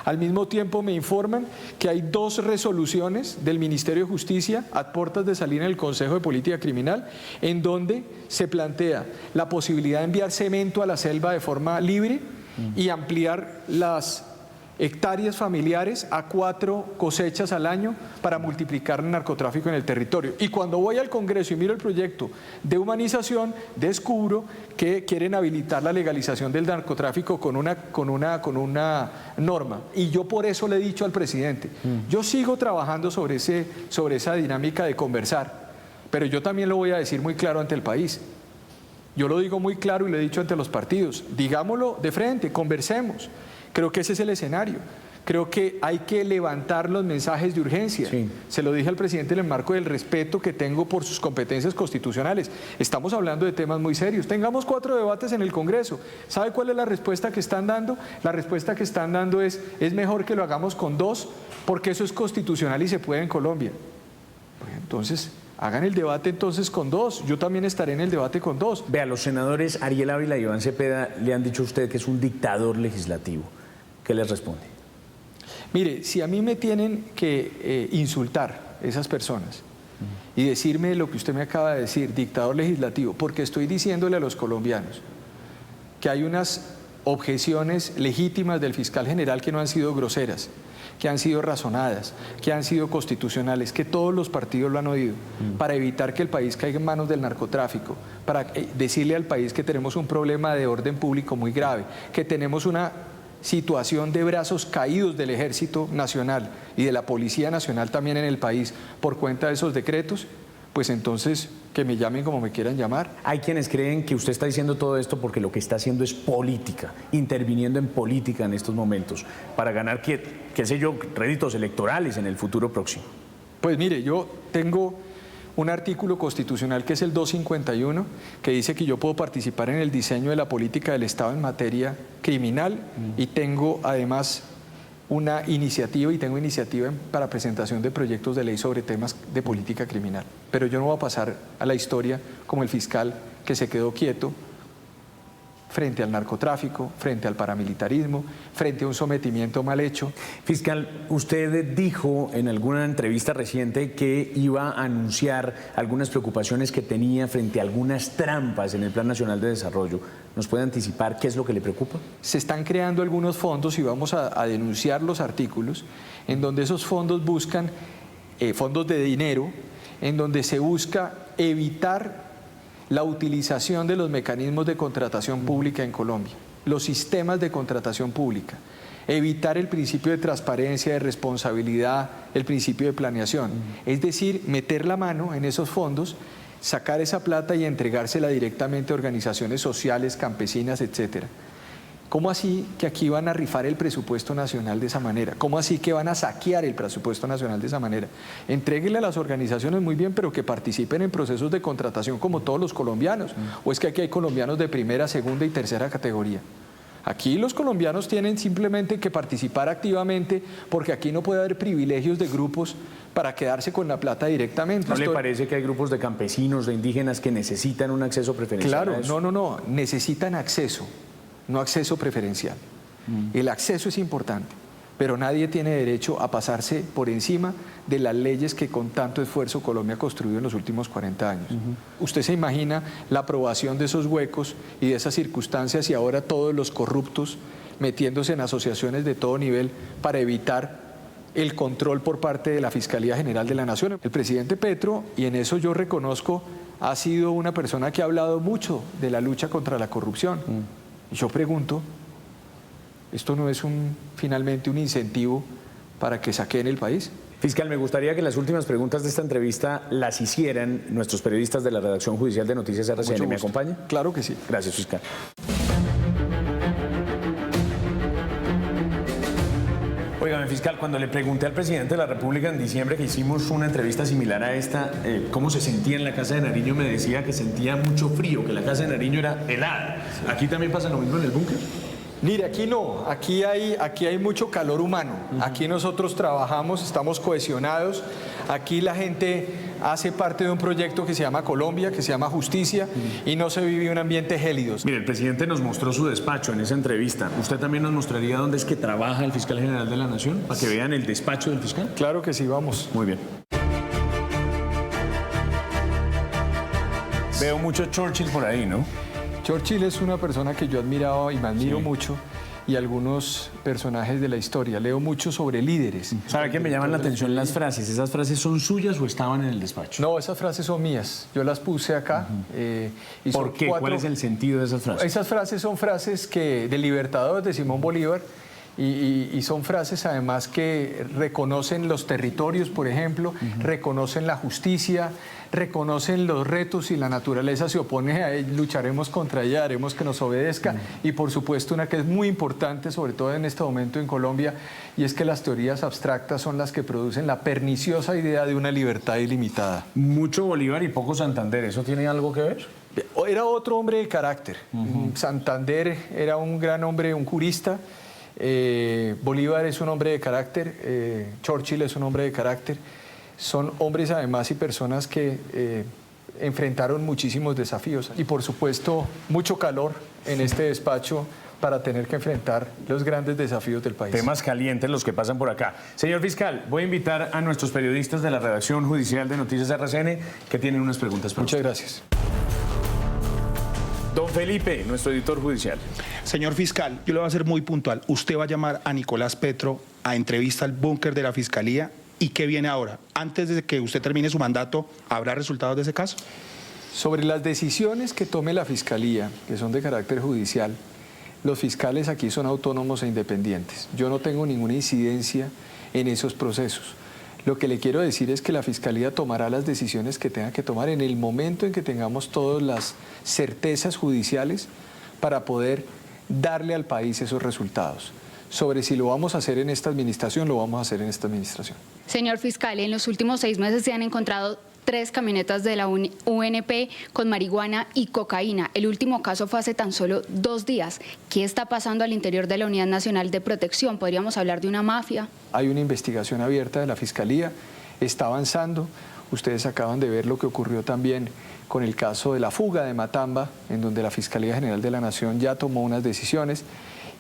Al mismo tiempo me informan que hay 2 resoluciones del Ministerio de Justicia a puertas de salir en el Consejo de Política Criminal, en donde se plantea la posibilidad de enviar cemento a la selva de forma libre y ampliar las hectáreas familiares a 4 cosechas al año para multiplicar el narcotráfico en el territorio. Y cuando voy al Congreso y miro el proyecto de humanización, descubro que quieren habilitar la legalización del narcotráfico con una norma. Y yo por eso le he dicho al presidente, yo sigo trabajando sobre esa dinámica de conversar, pero yo también lo voy a decir muy claro ante el país. Yo lo digo muy claro y lo he dicho ante los partidos. Digámoslo de frente, conversemos. Creo que ese es el escenario. Creo que hay que levantar los mensajes de urgencia. Sí. Se lo dije al presidente en el marco del respeto que tengo por sus competencias constitucionales. Estamos hablando de temas muy serios. Tengamos 4 debates en el Congreso. ¿Sabe cuál es la respuesta que están dando? La respuesta que están dando es mejor que lo hagamos con 2, porque eso es constitucional y se puede en Colombia. Entonces, Hagan el debate entonces con 2. Yo también estaré en el debate con 2. Vea, los senadores Ariel Ávila y Iván Cepeda le han dicho a usted que es un dictador legislativo. ¿Qué les responde? Mire, si a mí me tienen que insultar esas personas y decirme lo que usted me acaba de decir, dictador legislativo, porque estoy diciéndole a los colombianos que hay unas objeciones legítimas del fiscal general que no han sido groseras, que han sido razonadas, que han sido constitucionales, que todos los partidos lo han oído, para evitar que el país caiga en manos del narcotráfico, para decirle al país que tenemos un problema de orden público muy grave, que tenemos una situación de brazos caídos del Ejército Nacional y de la Policía Nacional también en el país por cuenta de esos decretos, pues entonces que me llamen como me quieran llamar. Hay quienes creen que usted está diciendo todo esto porque lo que está haciendo es política, interviniendo en política en estos momentos, para ganar, qué sé yo, réditos electorales en el futuro próximo. Pues mire, yo tengo un artículo constitucional que es el 251, que dice que yo puedo participar en el diseño de la política del Estado en materia criminal y tengo además una iniciativa para presentación de proyectos de ley sobre temas de política criminal. Pero yo no voy a pasar a la historia como el fiscal que se quedó quieto frente al narcotráfico, frente al paramilitarismo, frente a un sometimiento mal hecho. Fiscal, usted dijo en alguna entrevista reciente que iba a anunciar algunas preocupaciones que tenía frente a algunas trampas en el Plan Nacional de Desarrollo. ¿Nos puede anticipar qué es lo que le preocupa? Se están creando algunos fondos y vamos a denunciar los artículos en donde esos fondos buscan fondos de dinero, en donde se busca evitar la utilización de los mecanismos de contratación pública en Colombia, los sistemas de contratación pública, evitar el principio de transparencia, de responsabilidad, el principio de planeación. Es decir, meter la mano en esos fondos, sacar esa plata y entregársela directamente a organizaciones sociales, campesinas, etcétera. ¿Cómo así que aquí van a rifar el presupuesto nacional de esa manera? ¿Cómo así que van a saquear el presupuesto nacional de esa manera? Entréguenle a las organizaciones muy bien, pero que participen en procesos de contratación como todos los colombianos. ¿O es que aquí hay colombianos de primera, segunda y tercera categoría? Aquí los colombianos tienen simplemente que participar activamente porque aquí no puede haber privilegios de grupos para quedarse con la plata directamente. ¿No le parece que hay grupos de campesinos, de indígenas que necesitan un acceso preferencial? Claro, no, necesitan acceso. No acceso preferencial. El acceso es importante, pero nadie tiene derecho a pasarse por encima de las leyes que con tanto esfuerzo Colombia ha construido en los últimos 40 años. Usted se imagina la aprobación de esos huecos y de esas circunstancias y ahora todos los corruptos metiéndose en asociaciones de todo nivel para evitar el control por parte de la Fiscalía General de la Nación. El presidente Petro, y en eso yo reconozco, ha sido una persona que ha hablado mucho de la lucha contra la corrupción. Y yo pregunto, ¿esto no es finalmente un incentivo para que saqueen el país? Fiscal, me gustaría que las últimas preguntas de esta entrevista las hicieran nuestros periodistas de la redacción judicial de Noticias RCN. ¿Me acompaña? Claro que sí. Gracias, fiscal. Óigame, fiscal, cuando le pregunté al presidente de la República en diciembre que hicimos una entrevista similar a esta, cómo se sentía en la Casa de Nariño, me decía que sentía mucho frío, que la Casa de Nariño era helada. Sí. ¿Aquí también pasa lo mismo en el búnker? Mire, aquí no, aquí hay mucho calor humano. Aquí nosotros trabajamos, estamos cohesionados. Aquí la gente hace parte de un proyecto que se llama Colombia, que se llama Justicia, y no se vive un ambiente gélido. Mire, el presidente nos mostró su despacho en esa entrevista. ¿Usted también nos mostraría dónde es que trabaja el fiscal general de la Nación? Para que vean el despacho del fiscal. Claro que sí, vamos. Muy bien. Veo mucho Churchill por ahí, ¿no? Churchill es una persona que yo he admirado y me admiro mucho, y algunos personajes de la historia. Leo mucho sobre líderes. ¿Sabe qué me llaman la atención las frases? ¿Esas frases son suyas o estaban en el despacho? No, esas frases son mías. Yo las puse acá. Y ¿por qué? ¿Cuál es el sentido de esas frases? Esas frases son frases del Libertador, de Simón Bolívar, y son frases además que reconocen los territorios, por ejemplo, reconocen la justicia, reconocen los retos. Si la naturaleza se opone a él, lucharemos contra ella, haremos que nos obedezca. Y por supuesto una que es muy importante, sobre todo en este momento en Colombia, y es que las teorías abstractas son las que producen la perniciosa idea de una libertad ilimitada. Mucho Bolívar y poco Santander, ¿eso tiene algo que ver? Era otro hombre de carácter. Santander era un gran hombre, un jurista. Bolívar es un hombre de carácter, Churchill es un hombre de carácter. son hombres además y personas que enfrentaron muchísimos desafíos y por supuesto mucho calor en este despacho para tener que enfrentar los grandes desafíos del país. Temas calientes los que pasan por acá. Señor fiscal, voy a invitar a nuestros periodistas de la redacción judicial de Noticias RCN que tienen unas preguntas para Muchas usted. gracias. Don Felipe, nuestro editor judicial. Señor fiscal, yo le voy a ser muy puntual. ¿Usted va a llamar a Nicolás Petro a entrevista al búnker de la Fiscalía? ¿Y qué viene ahora? Antes de que usted termine su mandato, ¿habrá resultados de ese caso? Sobre las decisiones que tome la Fiscalía, que son de carácter judicial, los fiscales aquí son autónomos e independientes. Yo no tengo ninguna incidencia en esos procesos. Lo que le quiero decir es que la Fiscalía tomará las decisiones que tenga que tomar en el momento en que tengamos todas las certezas judiciales para poder darle al país esos resultados. Sobre si lo vamos a hacer en esta administración, lo vamos a hacer en esta administración. Señor fiscal, en los últimos 6 meses se han encontrado 3 camionetas de la UNP con marihuana y cocaína. El último caso fue hace tan solo 2 días. ¿Qué está pasando al interior de la Unidad Nacional de Protección? ¿Podríamos hablar de una mafia? Hay una investigación abierta de la Fiscalía, está avanzando. Ustedes acaban de ver lo que ocurrió también con el caso de la fuga de Matamba, en donde la Fiscalía General de la Nación ya tomó unas decisiones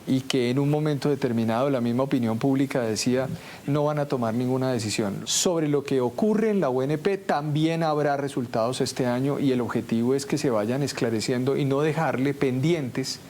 y que en un momento determinado la misma opinión pública decía no van a tomar ninguna decisión. Sobre lo que ocurre en la UNP también habrá resultados este año y el objetivo es que se vayan esclareciendo y no dejarle pendientes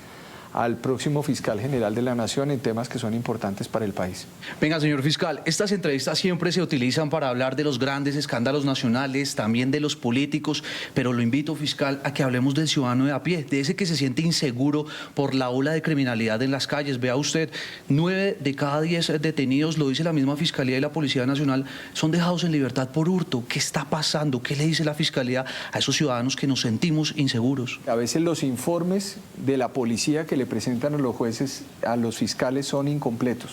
al próximo fiscal general de la Nación en temas que son importantes para el país. Venga, señor fiscal, estas entrevistas siempre se utilizan para hablar de los grandes escándalos nacionales, también de los políticos, pero lo invito, fiscal, a que hablemos del ciudadano de a pie, de ese que se siente inseguro por la ola de criminalidad en las calles. Vea usted, 9 de cada 10 detenidos, lo dice la misma Fiscalía y la Policía Nacional, son dejados en libertad por hurto. ¿Qué está pasando? ¿Qué le dice la Fiscalía a esos ciudadanos que nos sentimos inseguros? A veces los informes de la policía que le presentan a los jueces, a los fiscales, son incompletos.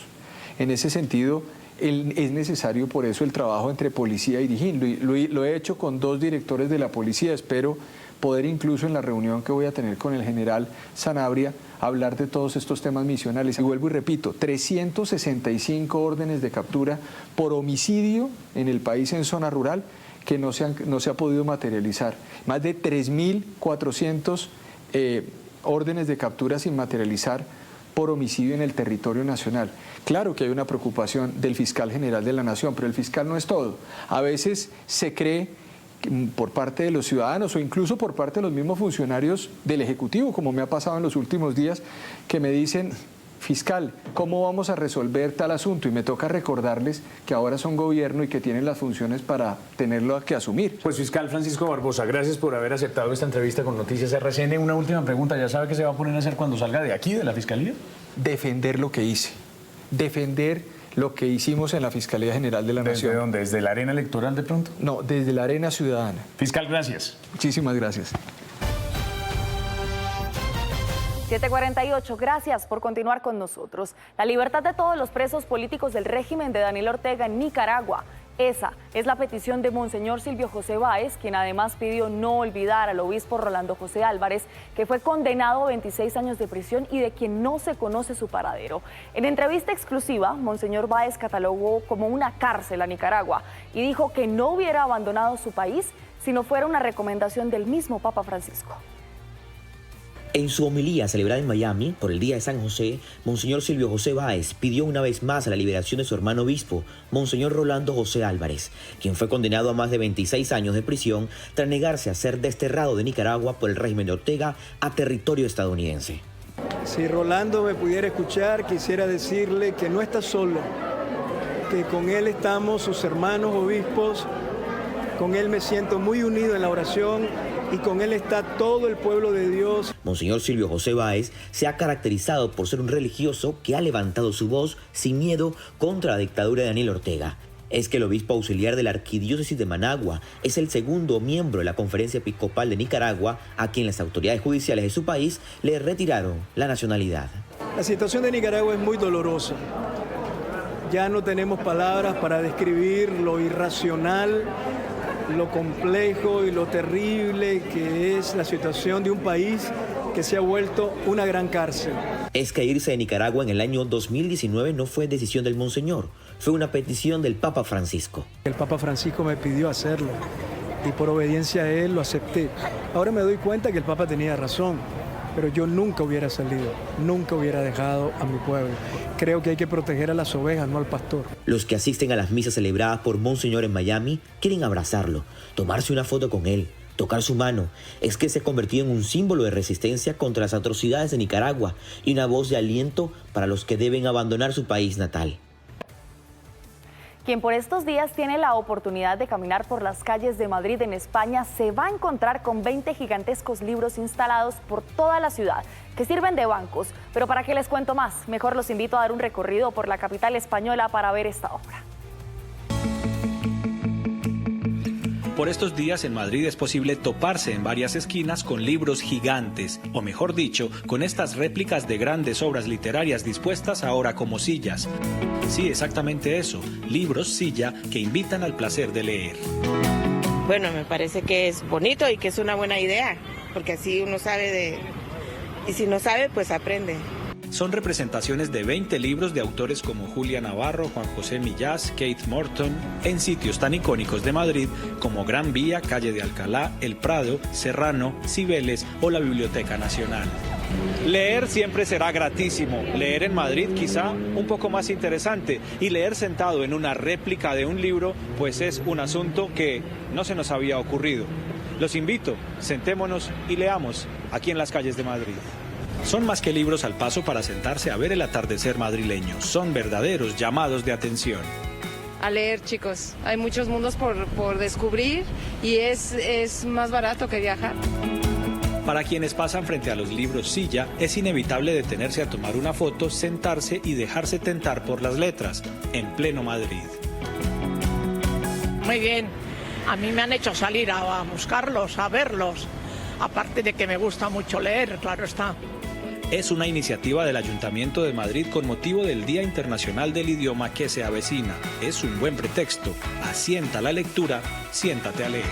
En ese sentido, es necesario por eso el trabajo entre policía y DIJÍN. Lo he hecho con 2 directores de la policía, espero poder incluso en la reunión que voy a tener con el general Sanabria hablar de todos estos temas misionales. Y vuelvo y repito, 365 órdenes de captura por homicidio en el país en zona rural que no se ha podido materializar. Más de 3.400 órdenes de captura sin materializar por homicidio en el territorio nacional. Claro que hay una preocupación del fiscal general de la Nación, pero el fiscal no es todo. A veces se cree por parte de los ciudadanos o incluso por parte de los mismos funcionarios del Ejecutivo, como me ha pasado en los últimos días, que me dicen: fiscal, ¿cómo vamos a resolver tal asunto? Y me toca recordarles que ahora son gobierno y que tienen las funciones para tenerlo que asumir. Pues fiscal Francisco Barbosa, gracias por haber aceptado esta entrevista con Noticias RCN. Una última pregunta, ¿ya sabe qué se va a poner a hacer cuando salga de aquí, de la Fiscalía? Defender lo que hice, defender lo que hicimos en la Fiscalía General de la Nación. ¿Desde dónde? ¿Desde la arena electoral de pronto? No, desde la arena ciudadana. Fiscal, gracias. Muchísimas gracias. 7:48, gracias por continuar con nosotros. La libertad de todos los presos políticos del régimen de Daniel Ortega en Nicaragua. Esa es la petición de Monseñor Silvio José Báez, quien además pidió no olvidar al obispo Rolando José Álvarez, que fue condenado a 26 años de prisión y de quien no se conoce su paradero. En entrevista exclusiva, Monseñor Báez catalogó como una cárcel a Nicaragua y dijo que no hubiera abandonado su país si no fuera una recomendación del mismo Papa Francisco. En su homilía celebrada en Miami por el Día de San José, Monseñor Silvio José Báez pidió una vez más la liberación de su hermano obispo, Monseñor Rolando José Álvarez, quien fue condenado a más de 26 años de prisión tras negarse a ser desterrado de Nicaragua por el régimen de Ortega a territorio estadounidense. Si Rolando me pudiera escuchar, quisiera decirle que no está solo, que con él estamos sus hermanos obispos, con él me siento muy unido en la oración y con él está todo el pueblo de Dios. Monseñor Silvio José Báez se ha caracterizado por ser un religioso que ha levantado su voz sin miedo contra la dictadura de Daniel Ortega. Es que el obispo auxiliar de la Arquidiócesis de Managua es el segundo miembro de la Conferencia Episcopal de Nicaragua a quien las autoridades judiciales de su país le retiraron la nacionalidad. La situación de Nicaragua es muy dolorosa. Ya no tenemos palabras para describir lo irracional, lo complejo y lo terrible que es la situación de un país que se ha vuelto una gran cárcel. Es que irse de Nicaragua en el año 2019 no fue decisión del monseñor. fue una petición del Papa Francisco. El Papa Francisco me pidió hacerlo y por obediencia a él lo acepté. Ahora me doy cuenta que el Papa tenía razón, pero yo nunca hubiera salido, nunca hubiera dejado a mi pueblo. Creo que hay que proteger a las ovejas, no al pastor. Los que asisten a las misas celebradas por Monseñor en Miami quieren abrazarlo, tomarse una foto con él, tocar su mano. Es que se ha convertido en un símbolo de resistencia contra las atrocidades de Nicaragua y una voz de aliento para los que deben abandonar su país natal. Quien por estos días tiene la oportunidad de caminar por las calles de Madrid en España se va a encontrar con 20 gigantescos libros instalados por toda la ciudad que sirven de bancos. Pero para qué les cuento más, mejor los invito a dar un recorrido por la capital española para ver esta obra. Por estos días en Madrid es posible toparse en varias esquinas con libros gigantes, o mejor dicho, con estas réplicas de grandes obras literarias dispuestas ahora como sillas. Sí, exactamente eso, libros silla que invitan al placer de leer. Bueno, me parece que es bonito y que es una buena idea, porque así uno sabe y si no sabe, pues aprende. Son representaciones de 20 libros de autores como Julia Navarro, Juan José Millás, Kate Morton, en sitios tan icónicos de Madrid como Gran Vía, Calle de Alcalá, El Prado, Serrano, Cibeles o la Biblioteca Nacional. Leer siempre será gratísimo, leer en Madrid quizá un poco más interesante y leer sentado en una réplica de un libro pues es un asunto que no se nos había ocurrido. Los invito, sentémonos y leamos aquí en las calles de Madrid. Son más que libros al paso para sentarse a ver el atardecer madrileño, son verdaderos llamados de atención. A leer, chicos, hay muchos mundos por descubrir y es más barato que viajar. Para quienes pasan frente a los libros silla, es inevitable detenerse a tomar una foto, sentarse y dejarse tentar por las letras, en pleno Madrid. Muy bien, a mí me han hecho salir a buscarlos, a verlos, aparte de que me gusta mucho leer, claro está. Es una iniciativa del Ayuntamiento de Madrid con motivo del Día Internacional del Idioma que se avecina. Es un buen pretexto. Asienta la lectura, siéntate a leer.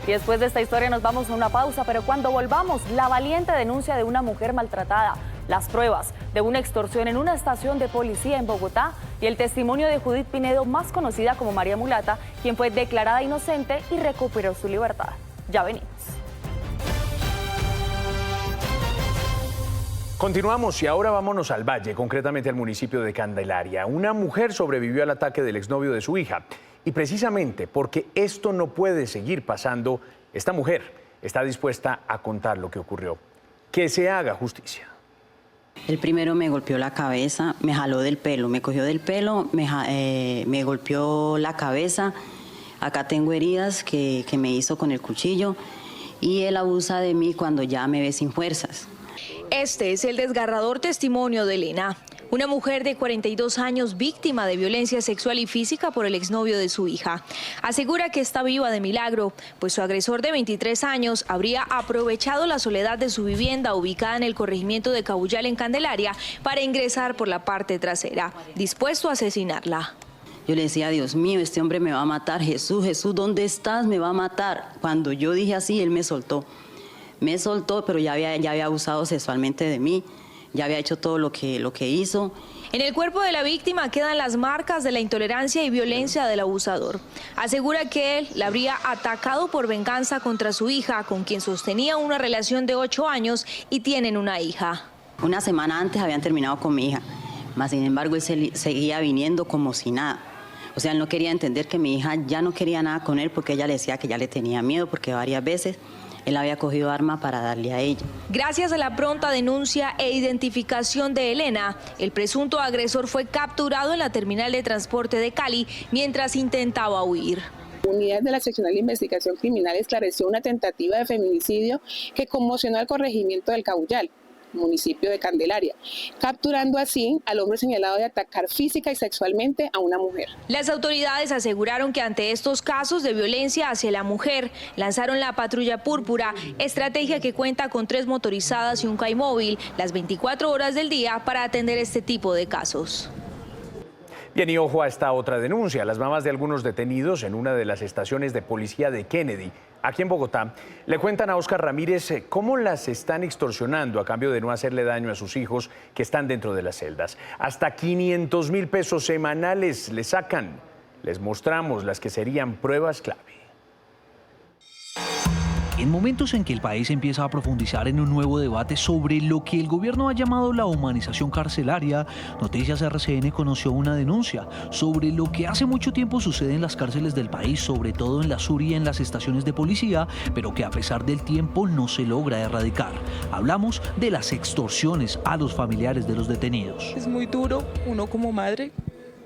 Y después de esta historia nos vamos a una pausa, pero cuando volvamos, la valiente denuncia de una mujer maltratada, las pruebas de una extorsión en una estación de policía en Bogotá y el testimonio de Judith Pinedo, más conocida como María Mulata, quien fue declarada inocente y recuperó su libertad. Ya venimos. Continuamos y ahora vámonos al Valle, concretamente al municipio de Candelaria. Una mujer sobrevivió al ataque del exnovio de su hija. Y precisamente porque esto no puede seguir pasando, esta mujer está dispuesta a contar lo que ocurrió. Que se haga justicia. El primero me golpeó la cabeza, me jaló del pelo, me cogió del pelo, me golpeó la cabeza. Acá tengo heridas que me hizo con el cuchillo y él abusa de mí cuando ya me ve sin fuerzas. Este es el desgarrador testimonio de Elena, una mujer de 42 años víctima de violencia sexual y física por el exnovio de su hija. Asegura que está viva de milagro, pues su agresor de 23 años habría aprovechado la soledad de su vivienda ubicada en el corregimiento de Cabullal en Candelaria para ingresar por la parte trasera, dispuesto a asesinarla. Yo le decía, Dios mío, este hombre me va a matar. Jesús, Jesús, ¿dónde estás? Me va a matar. Cuando yo dije así, él me soltó. Me soltó, pero ya había abusado sexualmente de mí, ya había hecho todo lo que hizo. En el cuerpo de la víctima quedan las marcas de la intolerancia y violencia del abusador. Asegura que él la habría atacado por venganza contra su hija, con quien sostenía una relación de 8 años y tienen una hija. Una semana antes habían terminado con mi hija, mas sin embargo él seguía viniendo como si nada. O sea, él no quería entender que mi hija ya no quería nada con él porque ella le decía que ya le tenía miedo porque varias veces él había cogido arma para darle a ella. Gracias a la pronta denuncia e identificación de Elena, el presunto agresor fue capturado en la terminal de transporte de Cali mientras intentaba huir. Unidad de la Seccional de Investigación Criminal esclareció una tentativa de feminicidio que conmocionó al corregimiento del Cabullal, municipio de Candelaria, capturando así al hombre señalado de atacar física y sexualmente a una mujer. Las autoridades aseguraron que ante estos casos de violencia hacia la mujer, lanzaron la patrulla púrpura, estrategia que cuenta con 3 motorizadas y un CAI móvil, las 24 horas del día para atender este tipo de casos. Bien, y ojo a esta otra denuncia. Las mamás de algunos detenidos en una de las estaciones de policía de Kennedy Aquí en Bogotá, le cuentan a Oscar Ramírez cómo las están extorsionando a cambio de no hacerle daño a sus hijos que están dentro de las celdas. Hasta 500.000 pesos semanales le sacan. Les mostramos las que serían pruebas clave. En momentos en que el país empieza a profundizar en un nuevo debate sobre lo que el gobierno ha llamado la humanización carcelaria, Noticias RCN conoció una denuncia sobre lo que hace mucho tiempo sucede en las cárceles del país, sobre todo en la sur y en las estaciones de policía, pero que a pesar del tiempo no se logra erradicar. Hablamos de las extorsiones a los familiares de los detenidos. Es muy duro, uno como madre,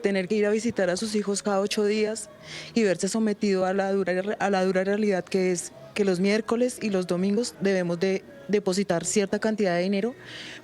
tener que ir a visitar a sus hijos cada 8 días y verse sometido a la dura realidad que es que los miércoles y los domingos debemos de depositar cierta cantidad de dinero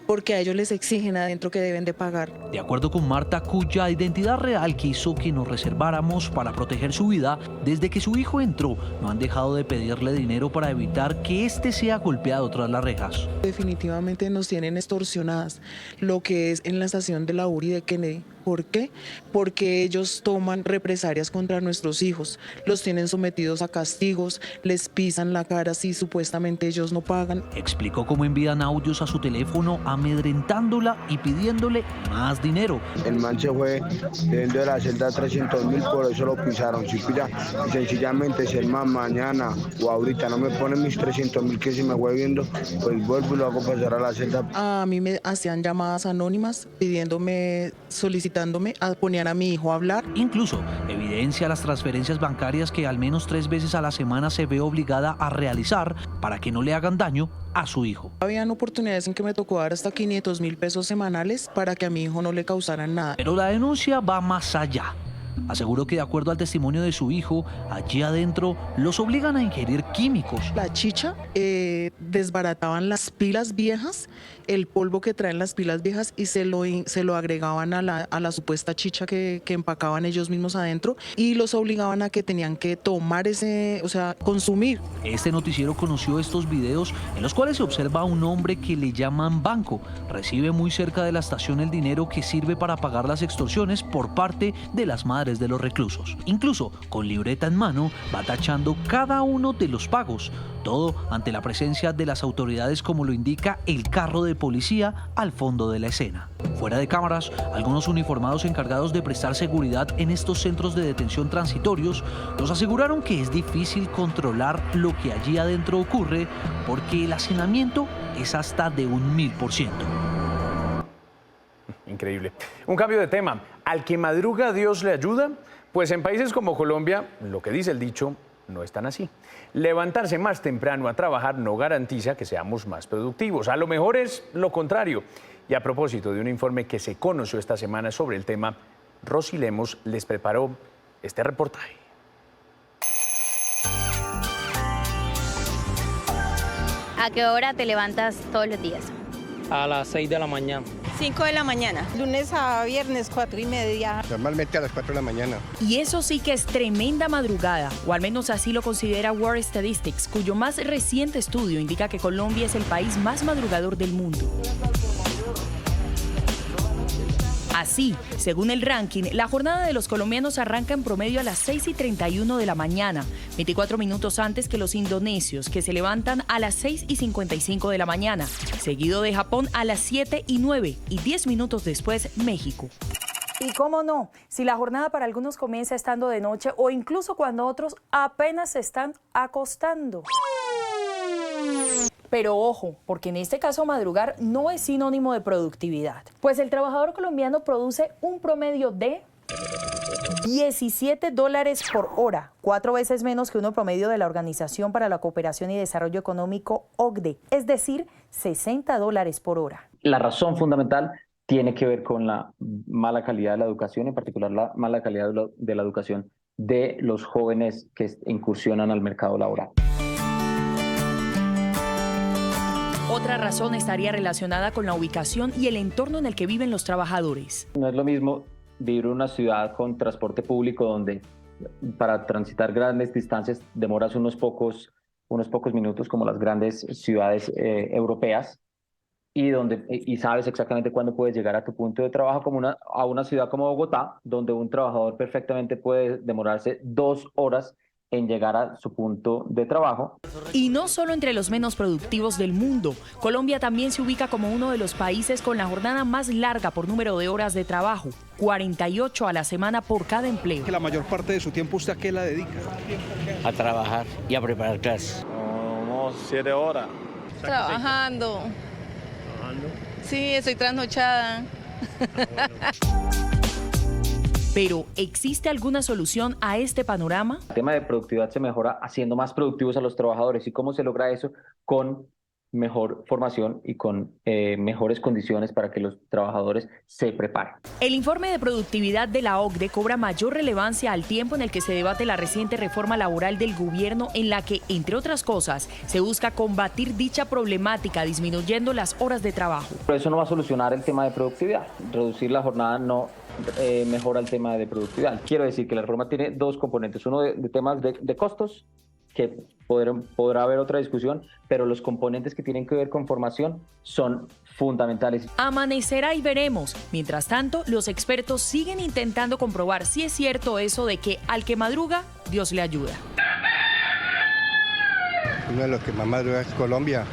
porque a ellos les exigen adentro que deben de pagar. De acuerdo con Marta, cuya identidad real quiso que nos reserváramos para proteger su vida, desde que su hijo entró no han dejado de pedirle dinero para evitar que éste sea golpeado tras las rejas. Definitivamente nos tienen extorsionadas, lo que es en la estación de la URI de Kennedy. ¿Por qué? Porque ellos toman represalias contra nuestros hijos, los tienen sometidos a castigos, les pisan la cara si supuestamente ellos no pagan. Explicó cómo envían audios a su teléfono amedrentándola y pidiéndole más dinero. El man se fue dentro de la celda 300.000, por eso lo pisaron. Si pilla, y sencillamente si el man mañana o ahorita no me pone mis 300.000 que se me fue viendo, pues vuelvo y lo hago pasar a la celda. A mí me hacían llamadas anónimas pidiéndome, solicitándome, ponían a mi hijo a hablar. Incluso evidencia las transferencias bancarias que al menos 3 veces a la semana se ve obligada a realizar para que no le hagan daño a su hijo. Habían oportunidades en que me tocó dar hasta 500.000 pesos semanales para que a mi hijo no le causaran nada. Pero la denuncia va más allá. Aseguró que de acuerdo al testimonio de su hijo, allí adentro los obligan a ingerir químicos. La chicha, desbarataban las pilas viejas, el polvo que traen las pilas viejas y se lo agregaban a la supuesta chicha que empacaban ellos mismos adentro y los obligaban a que tenían que tomar consumir. Este noticiero conoció estos videos en los cuales se observa a un hombre que le llaman banco. Recibe muy cerca de la estación el dinero que sirve para pagar las extorsiones por parte de las madres de los reclusos. Incluso con libreta en mano va tachando cada uno de los pagos. Todo ante la presencia de las autoridades, como lo indica el carro de policía al fondo de la escena. Fuera de cámaras, algunos uniformados encargados de prestar seguridad en estos centros de detención transitorios nos aseguraron que es difícil controlar lo que allí adentro ocurre porque el hacinamiento es hasta de 1000%. Increíble. Un cambio de tema. ¿Al que madruga Dios le ayuda? Pues en países como Colombia, lo que dice el dicho, no es tan así. Levantarse más temprano a trabajar no garantiza que seamos más productivos. A lo mejor es lo contrario. Y a propósito de un informe que se conoció esta semana sobre el tema, Rosy Lemos les preparó este reportaje. ¿A qué hora te levantas todos los días? A las 6 de la mañana. 5 de la mañana. Lunes a viernes, 4:30. Normalmente a las 4 de la mañana. Y eso sí que es tremenda madrugada, o al menos así lo considera World Statistics, cuyo más reciente estudio indica que Colombia es el país más madrugador del mundo. Así, según el ranking, la jornada de los colombianos arranca en promedio a las 6:31 de la mañana, 24 minutos antes que los indonesios, que se levantan a las 6:55 de la mañana, seguido de Japón a las 7:09 y 10 minutos después México. Y cómo no, si la jornada para algunos comienza estando de noche o incluso cuando otros apenas se están acostando. Pero ojo, porque en este caso madrugar no es sinónimo de productividad. Pues el trabajador colombiano produce un promedio de $17 por hora, 4 veces menos que uno promedio de la Organización para la Cooperación y Desarrollo Económico, OCDE, es decir, $60 por hora. La razón fundamental tiene que ver con la mala calidad de la educación, en particular la mala calidad de la educación de los jóvenes que incursionan al mercado laboral. Otra razón estaría relacionada con la ubicación y el entorno en el que viven los trabajadores. No es lo mismo vivir en una ciudad con transporte público donde para transitar grandes distancias demoras unos pocos minutos, como las grandes ciudades europeas, y sabes exactamente cuándo puedes llegar a tu punto de trabajo, como a una ciudad como Bogotá, donde un trabajador perfectamente puede demorarse 2 horas en llegar a su punto de trabajo. Y no solo entre los menos productivos del mundo, Colombia también se ubica como uno de los países con la jornada más larga por número de horas de trabajo, 48 a la semana por cada empleo. Que la mayor parte de su tiempo, ¿usted a qué la dedica? A trabajar y a preparar clases. Como 7 horas. Trabajando. Sí, estoy trasnochada. Pero, ¿existe alguna solución a este panorama? El tema de productividad se mejora haciendo más productivos a los trabajadores. ¿Y cómo se logra eso? Con mejor formación y con mejores condiciones para que los trabajadores se preparen. El informe de productividad de la OCDE cobra mayor relevancia al tiempo en el que se debate la reciente reforma laboral del gobierno, en la que, entre otras cosas, se busca combatir dicha problemática disminuyendo las horas de trabajo. Pero eso no va a solucionar el tema de productividad. Reducir la jornada no mejora el tema de productividad. Quiero decir que la reforma tiene dos componentes. Uno de temas de costos, que podrá haber otra discusión, pero los componentes que tienen que ver con formación son fundamentales. Amanecerá y veremos. Mientras tanto, los expertos siguen intentando comprobar si es cierto eso de que al que madruga, Dios le ayuda. Uno de los que más madruga es Colombia.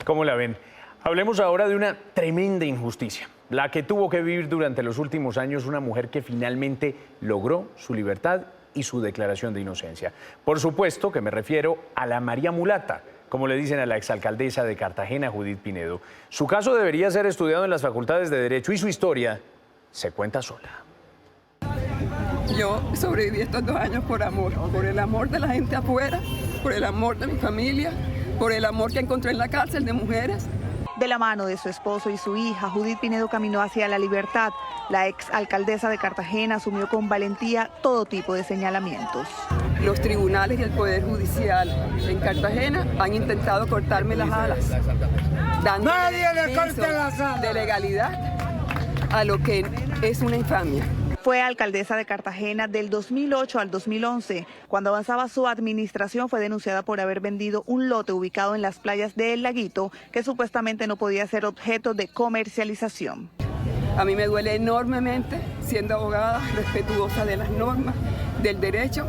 ¿Cómo la ven? Hablemos ahora de una tremenda injusticia, la que tuvo que vivir durante los últimos años una mujer que finalmente logró su libertad y su declaración de inocencia. Por supuesto que me refiero a la María Mulata, como le dicen a la exalcaldesa de Cartagena, Judith Pinedo. Su caso debería ser estudiado en las facultades de Derecho y su historia se cuenta sola. Yo sobreviví estos 2 años por el amor de la gente afuera, por el amor de mi familia, por el amor que encontré en la cárcel de mujeres. De la mano de su esposo y su hija, Judith Pinedo caminó hacia la libertad. La ex alcaldesa de Cartagena asumió con valentía todo tipo de señalamientos. Los tribunales y el Poder Judicial en Cartagena han intentado cortarme las alas, dando de legalidad a lo que es una infamia. Fue alcaldesa de Cartagena del 2008 al 2011. Cuando avanzaba su administración fue denunciada por haber vendido un lote ubicado en las playas de El Laguito que supuestamente no podía ser objeto de comercialización. A mí me duele enormemente, siendo abogada respetuosa de las normas, del derecho,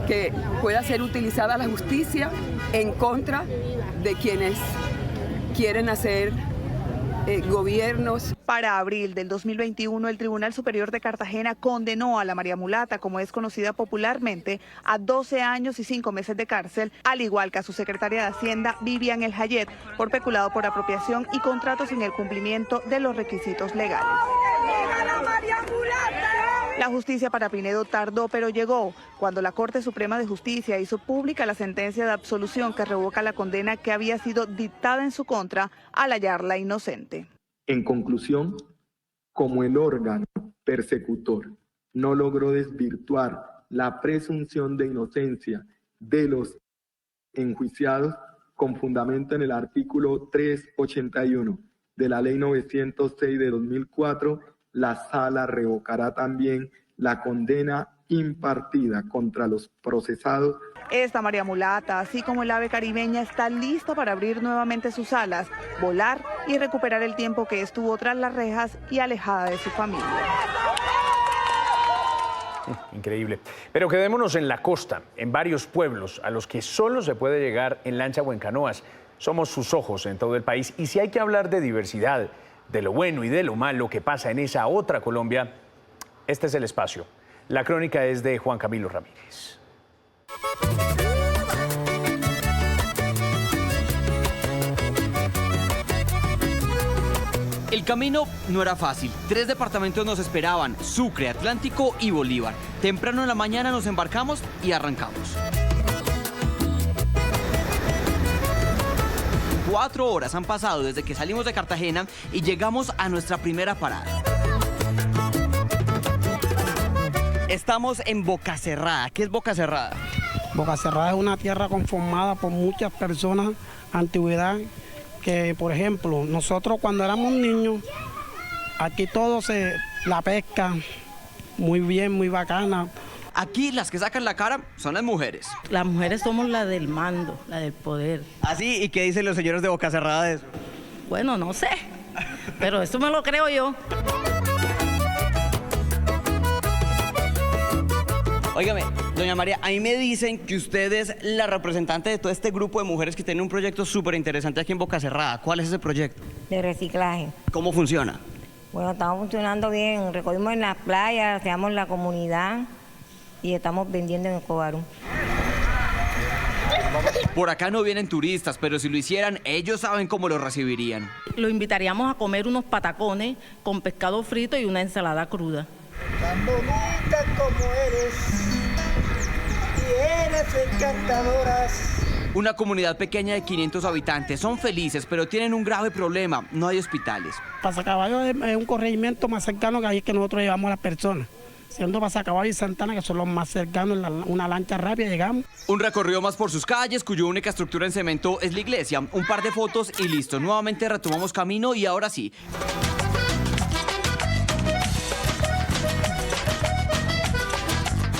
que pueda ser utilizada la justicia en contra de quienes quieren hacer gobiernos. Para abril del 2021, el Tribunal Superior de Cartagena condenó a la María Mulata, como es conocida popularmente, a 12 años y 5 meses de cárcel, al igual que a su secretaria de Hacienda, Vivian El Hayet, por peculado por apropiación y contrato sin el cumplimiento de los requisitos legales. La justicia para Pinedo tardó, pero llegó cuando la Corte Suprema de Justicia hizo pública la sentencia de absolución que revoca la condena que había sido dictada en su contra al hallarla inocente. En conclusión, como el órgano persecutor no logró desvirtuar la presunción de inocencia de los enjuiciados con fundamento en el artículo 381 de la Ley 906 de 2004, la Sala revocará también la condena impartida contra los procesados. Esta María Mulata, así como el ave caribeña, está lista para abrir nuevamente sus alas, volar y recuperar el tiempo que estuvo tras las rejas y alejada de su familia. Increíble. Pero quedémonos en la costa, en varios pueblos a los que solo se puede llegar en lancha o en canoas. Somos sus ojos en todo el país y si hay que hablar de diversidad, de lo bueno y de lo malo que pasa en esa otra Colombia, este es el espacio. La crónica es de Juan Camilo Ramírez. El camino no era fácil. 3 departamentos nos esperaban: Sucre, Atlántico y Bolívar. Temprano en la mañana nos embarcamos y arrancamos. 4 horas han pasado desde que salimos de Cartagena y llegamos a nuestra primera parada. Estamos en Boca Cerrada. ¿Qué es Boca Cerrada? Boca Cerrada es una tierra conformada por muchas personas, antigüedad, que por ejemplo, nosotros cuando éramos niños, aquí la pesca, muy bien, muy bacana. Aquí las que sacan la cara son las mujeres. Las mujeres somos la del mando, la del poder. ¿Ah, sí? ¿Y qué dicen los señores de Boca Cerrada de eso? Bueno, no sé, pero esto me lo creo yo. Óigame, Doña María, a mí me dicen que usted es la representante de todo este grupo de mujeres que tiene un proyecto súper interesante aquí en Boca Cerrada. ¿Cuál es ese proyecto? De reciclaje. ¿Cómo funciona? Bueno, estamos funcionando bien. Recogimos en las playas, hacemos la comunidad y estamos vendiendo en Escobarú. Por acá no vienen turistas, pero si lo hicieran, ellos saben cómo lo recibirían. Lo invitaríamos a comer unos patacones con pescado frito y una ensalada cruda. Tan bonita como eres, y eres encantadora. Una comunidad pequeña de 500 habitantes. Son felices, pero tienen un grave problema. No hay hospitales. Pasacaballo es un corregimiento más cercano que ahí es que nosotros llevamos a las personas. Siendo Pasacaballo y Santana, que son los más cercanos, una lancha rápida llegamos. Un recorrido más por sus calles, cuya única estructura en cemento es la iglesia. Un par de fotos y listo. Nuevamente retomamos camino y ahora sí.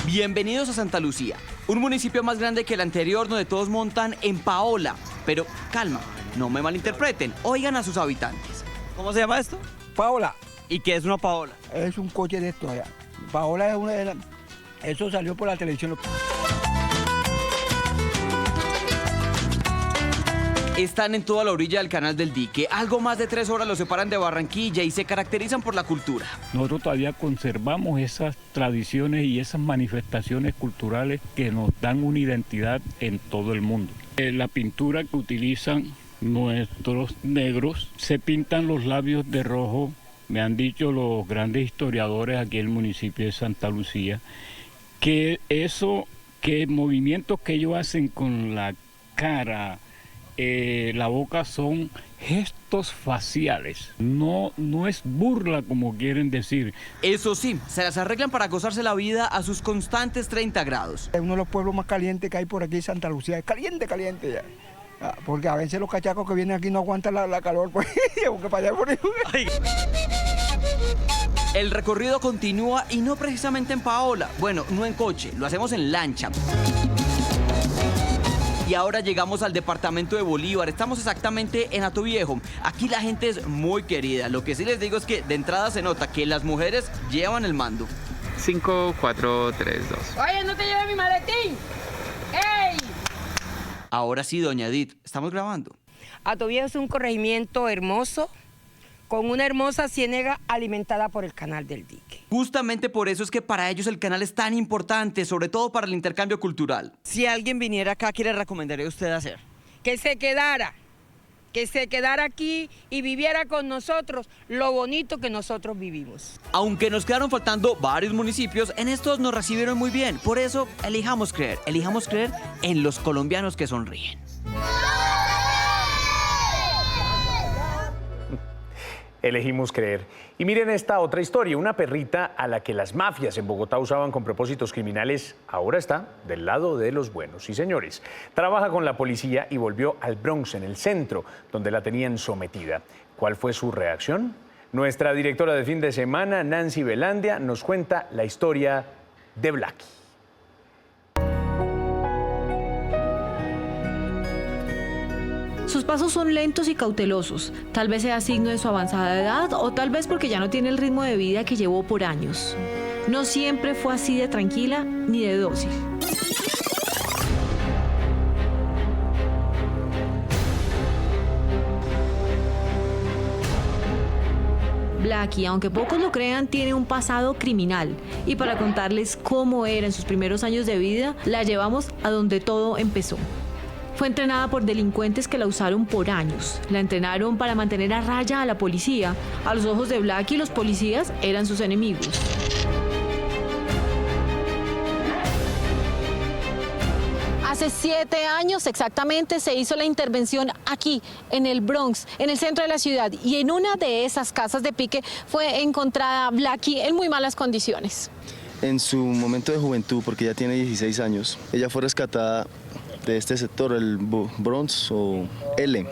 Bienvenidos a Santa Lucía, un municipio más grande que el anterior donde todos montan en paola. Pero calma, no me malinterpreten, oigan a sus habitantes. ¿Cómo se llama esto? Paola. ¿Y qué es una paola? Es un coche de esto allá. Paola es una de las... Eso salió por la televisión. Están en toda la orilla del Canal del Dique. Algo más de 3 horas los separan de Barranquilla y se caracterizan por la cultura. Nosotros todavía conservamos esas tradiciones y esas manifestaciones culturales que nos dan una identidad en todo el mundo. La pintura que utilizan nuestros negros, se pintan los labios de rojo. Me han dicho los grandes historiadores aquí en el municipio de Santa Lucía que movimientos que ellos hacen con la cara, la boca, son gestos faciales, no es burla como quieren decir. Eso sí, se las arreglan para gozarse la vida a sus constantes 30 grados. Es uno de los pueblos más calientes que hay por aquí, Santa Lucía, es caliente ya. Porque a veces los cachacos que vienen aquí no aguantan la calor, pues, porque para allá por ahí. El recorrido continúa y no precisamente en paola, bueno, no en coche, lo hacemos en lancha. Y ahora llegamos al departamento de Bolívar, estamos exactamente en Atoviejo. Aquí la gente es muy querida, lo que sí les digo es que de entrada se nota que las mujeres llevan el mando. 5, 4, 3, 2. Oye, no te lleves mi maletín. ¡Ey! Ahora sí, doña Edith, estamos grabando. Atoviejo es un corregimiento hermoso, con una hermosa ciénaga alimentada por el Canal del Dique. Justamente por eso es que para ellos el canal es tan importante, sobre todo para el intercambio cultural. Si alguien viniera acá, ¿qué le recomendaría a usted hacer? Que se quedara aquí y viviera con nosotros lo bonito que nosotros vivimos. Aunque nos quedaron faltando varios municipios, en estos nos recibieron muy bien. Por eso, elijamos creer en los colombianos que sonríen. Elegimos creer. Y miren esta otra historia, una perrita a la que las mafias en Bogotá usaban con propósitos criminales, ahora está del lado de los buenos. Sí, señores, trabaja con la policía y volvió al Bronx, en el centro, donde la tenían sometida. ¿Cuál fue su reacción? Nuestra directora de fin de semana, Nancy Velandia, nos cuenta la historia de Blackie. Sus pasos son lentos y cautelosos, tal vez sea signo de su avanzada edad o tal vez porque ya no tiene el ritmo de vida que llevó por años. No siempre fue así de tranquila ni de dócil. Blackie, aunque pocos lo crean, tiene un pasado criminal y para contarles cómo era en sus primeros años de vida, la llevamos a donde todo empezó. Fue entrenada por delincuentes que la usaron por años. La entrenaron para mantener a raya a la policía. A los ojos de Blackie, los policías eran sus enemigos. Hace 7 años exactamente se hizo la intervención aquí, en el Bronx, en el centro de la ciudad. Y en una de esas casas de pique fue encontrada Blackie en muy malas condiciones. En su momento de juventud, porque ya tiene 16 años, ella fue rescatada de este sector, el Bronx o L.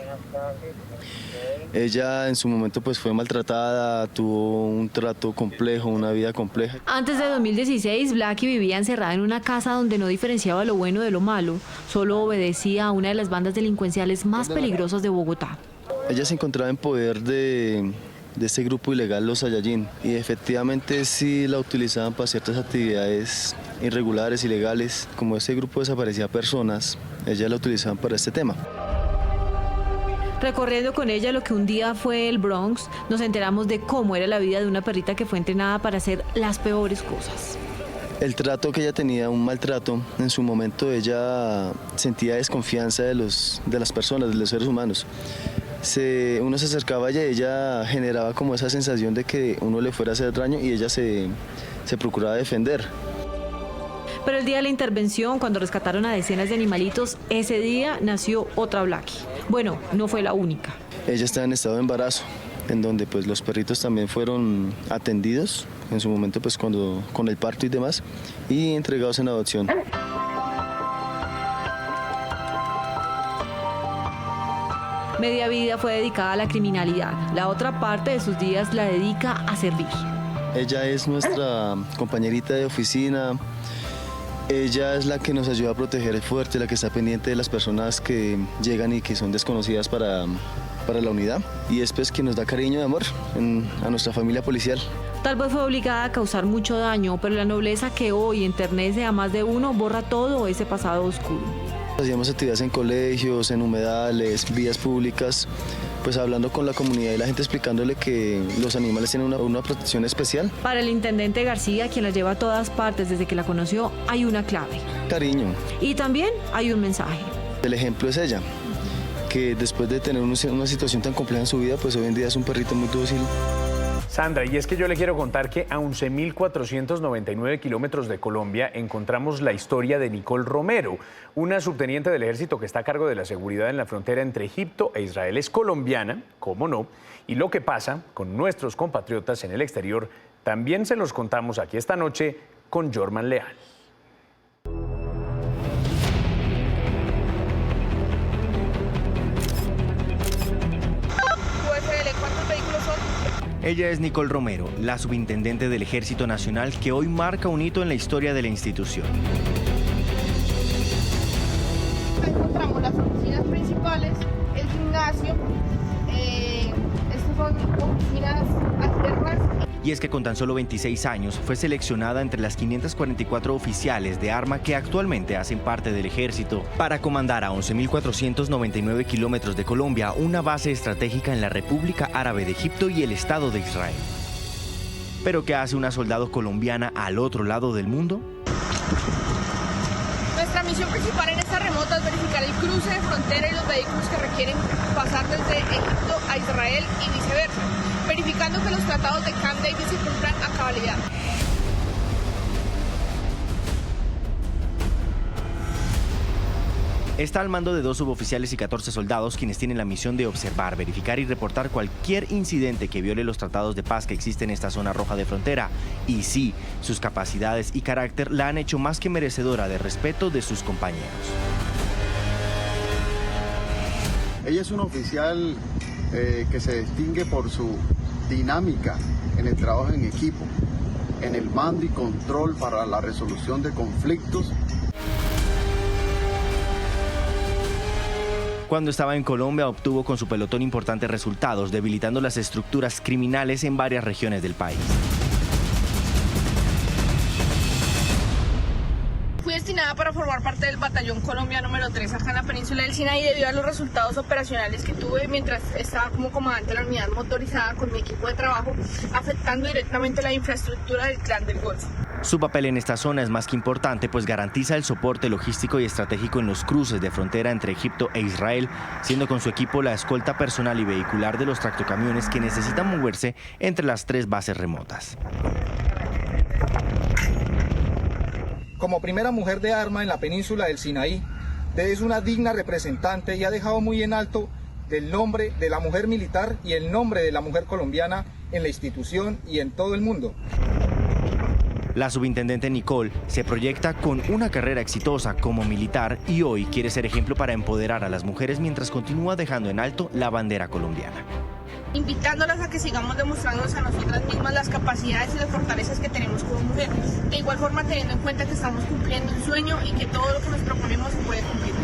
Ella en su momento pues fue maltratada, tuvo un trato complejo, una vida compleja. Antes de 2016, Blackie vivía encerrada en una casa donde no diferenciaba lo bueno de lo malo, solo obedecía a una de las bandas delincuenciales más peligrosas de Bogotá. Ella se encontraba en poder de este grupo ilegal, los Saiyajin, y efectivamente sí la utilizaban para ciertas actividades irregulares, ilegales, como este grupo desaparecía personas, ellas la utilizaban para este tema. Recorriendo con ella lo que un día fue el Bronx, nos enteramos de cómo era la vida de una perrita que fue entrenada para hacer las peores cosas. El trato que ella tenía, un maltrato, en su momento ella sentía desconfianza de las personas, de los seres humanos. Uno se acercaba a ella y ella generaba como esa sensación de que uno le fuera a hacer daño y ella se procuraba defender. Pero el día de la intervención, cuando rescataron a decenas de animalitos, ese día nació otra Blackie. Bueno, no fue la única. Ella estaba en estado de embarazo, en donde pues los perritos también fueron atendidos en su momento pues con el parto y demás, y entregados en adopción. Media vida fue dedicada a la criminalidad. La otra parte de sus días la dedica a servir. Ella es nuestra compañerita de oficina. Ella es la que nos ayuda a proteger el fuerte, la que está pendiente de las personas que llegan y que son desconocidas para la unidad. Y es pues quien nos da cariño y amor a nuestra familia policial. Tal vez fue obligada a causar mucho daño, pero la nobleza que hoy enternece a más de uno borra todo ese pasado oscuro. Hacíamos actividades en colegios, en humedales, vías públicas, pues hablando con la comunidad y la gente explicándole que los animales tienen una protección especial. Para el intendente García, quien la lleva a todas partes desde que la conoció, hay una clave. Cariño. Y también hay un mensaje. El ejemplo es ella, que después de tener una situación tan compleja en su vida, pues hoy en día es un perrito muy dócil. Sandra, y es que yo le quiero contar que a 11.499 kilómetros de Colombia encontramos la historia de Nicole Romero, una subteniente del ejército que está a cargo de la seguridad en la frontera entre Egipto e Israel. Es colombiana, cómo no, y lo que pasa con nuestros compatriotas en el exterior también se los contamos aquí esta noche con Jorman Leal. Ella es Nicole Romero, la subintendente del Ejército Nacional que hoy marca un hito en la historia de la institución. Encontramos las oficinas principales, el gimnasio, estas son oficinas alternas. Y es que con tan solo 26 años fue seleccionada entre las 544 oficiales de arma que actualmente hacen parte del ejército para comandar a 11.499 kilómetros de Colombia una base estratégica en la República Árabe de Egipto y el Estado de Israel. ¿Pero qué hace una soldado colombiana al otro lado del mundo? Nuestra misión principal en esta remota es verificar el cruce de frontera y los vehículos que requieren pasar desde Egipto a Israel y viceversa, verificando que los tratados de Camp David se cumplan a cabalidad. Está al mando de 2 suboficiales y 14 soldados quienes tienen la misión de observar, verificar y reportar cualquier incidente que viole los tratados de paz que existen en esta zona roja de frontera. Y sí, sus capacidades y carácter la han hecho más que merecedora de respeto de sus compañeros. Ella es una oficial que se distingue por su dinámica en el trabajo en equipo, en el mando y control para la resolución de conflictos. Cuando estaba en Colombia obtuvo con su pelotón importantes resultados, debilitando las estructuras criminales en varias regiones del país. Fui destinada para formar parte del batallón Colombia número 3 acá en la península del Sinaí debido a los resultados operacionales que tuve mientras estaba como comandante de la unidad motorizada con mi equipo de trabajo, afectando directamente la infraestructura del Clan del Golfo. Su papel en esta zona es más que importante, pues garantiza el soporte logístico y estratégico en los cruces de frontera entre Egipto e Israel, siendo con su equipo la escolta personal y vehicular de los tractocamiones que necesitan moverse entre las 3 bases remotas. Como primera mujer de arma en la península del Sinaí, es una digna representante y ha dejado muy en alto el nombre de la mujer militar y el nombre de la mujer colombiana en la institución y en todo el mundo. La subintendente Nicole se proyecta con una carrera exitosa como militar y hoy quiere ser ejemplo para empoderar a las mujeres mientras continúa dejando en alto la bandera colombiana. Invitándolas a que sigamos demostrándonos a nosotras mismas las capacidades y las fortalezas que tenemos como mujer. De igual forma teniendo en cuenta que estamos cumpliendo un sueño y que todo lo que nos proponemos se puede cumplir.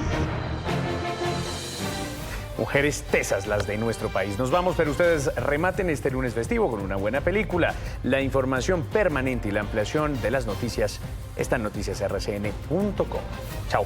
Mujeres tesas las de nuestro país. Nos vamos, pero ustedes rematen este lunes festivo con una buena película. La información permanente y la ampliación de las noticias está en noticiasrcn.com. Chao.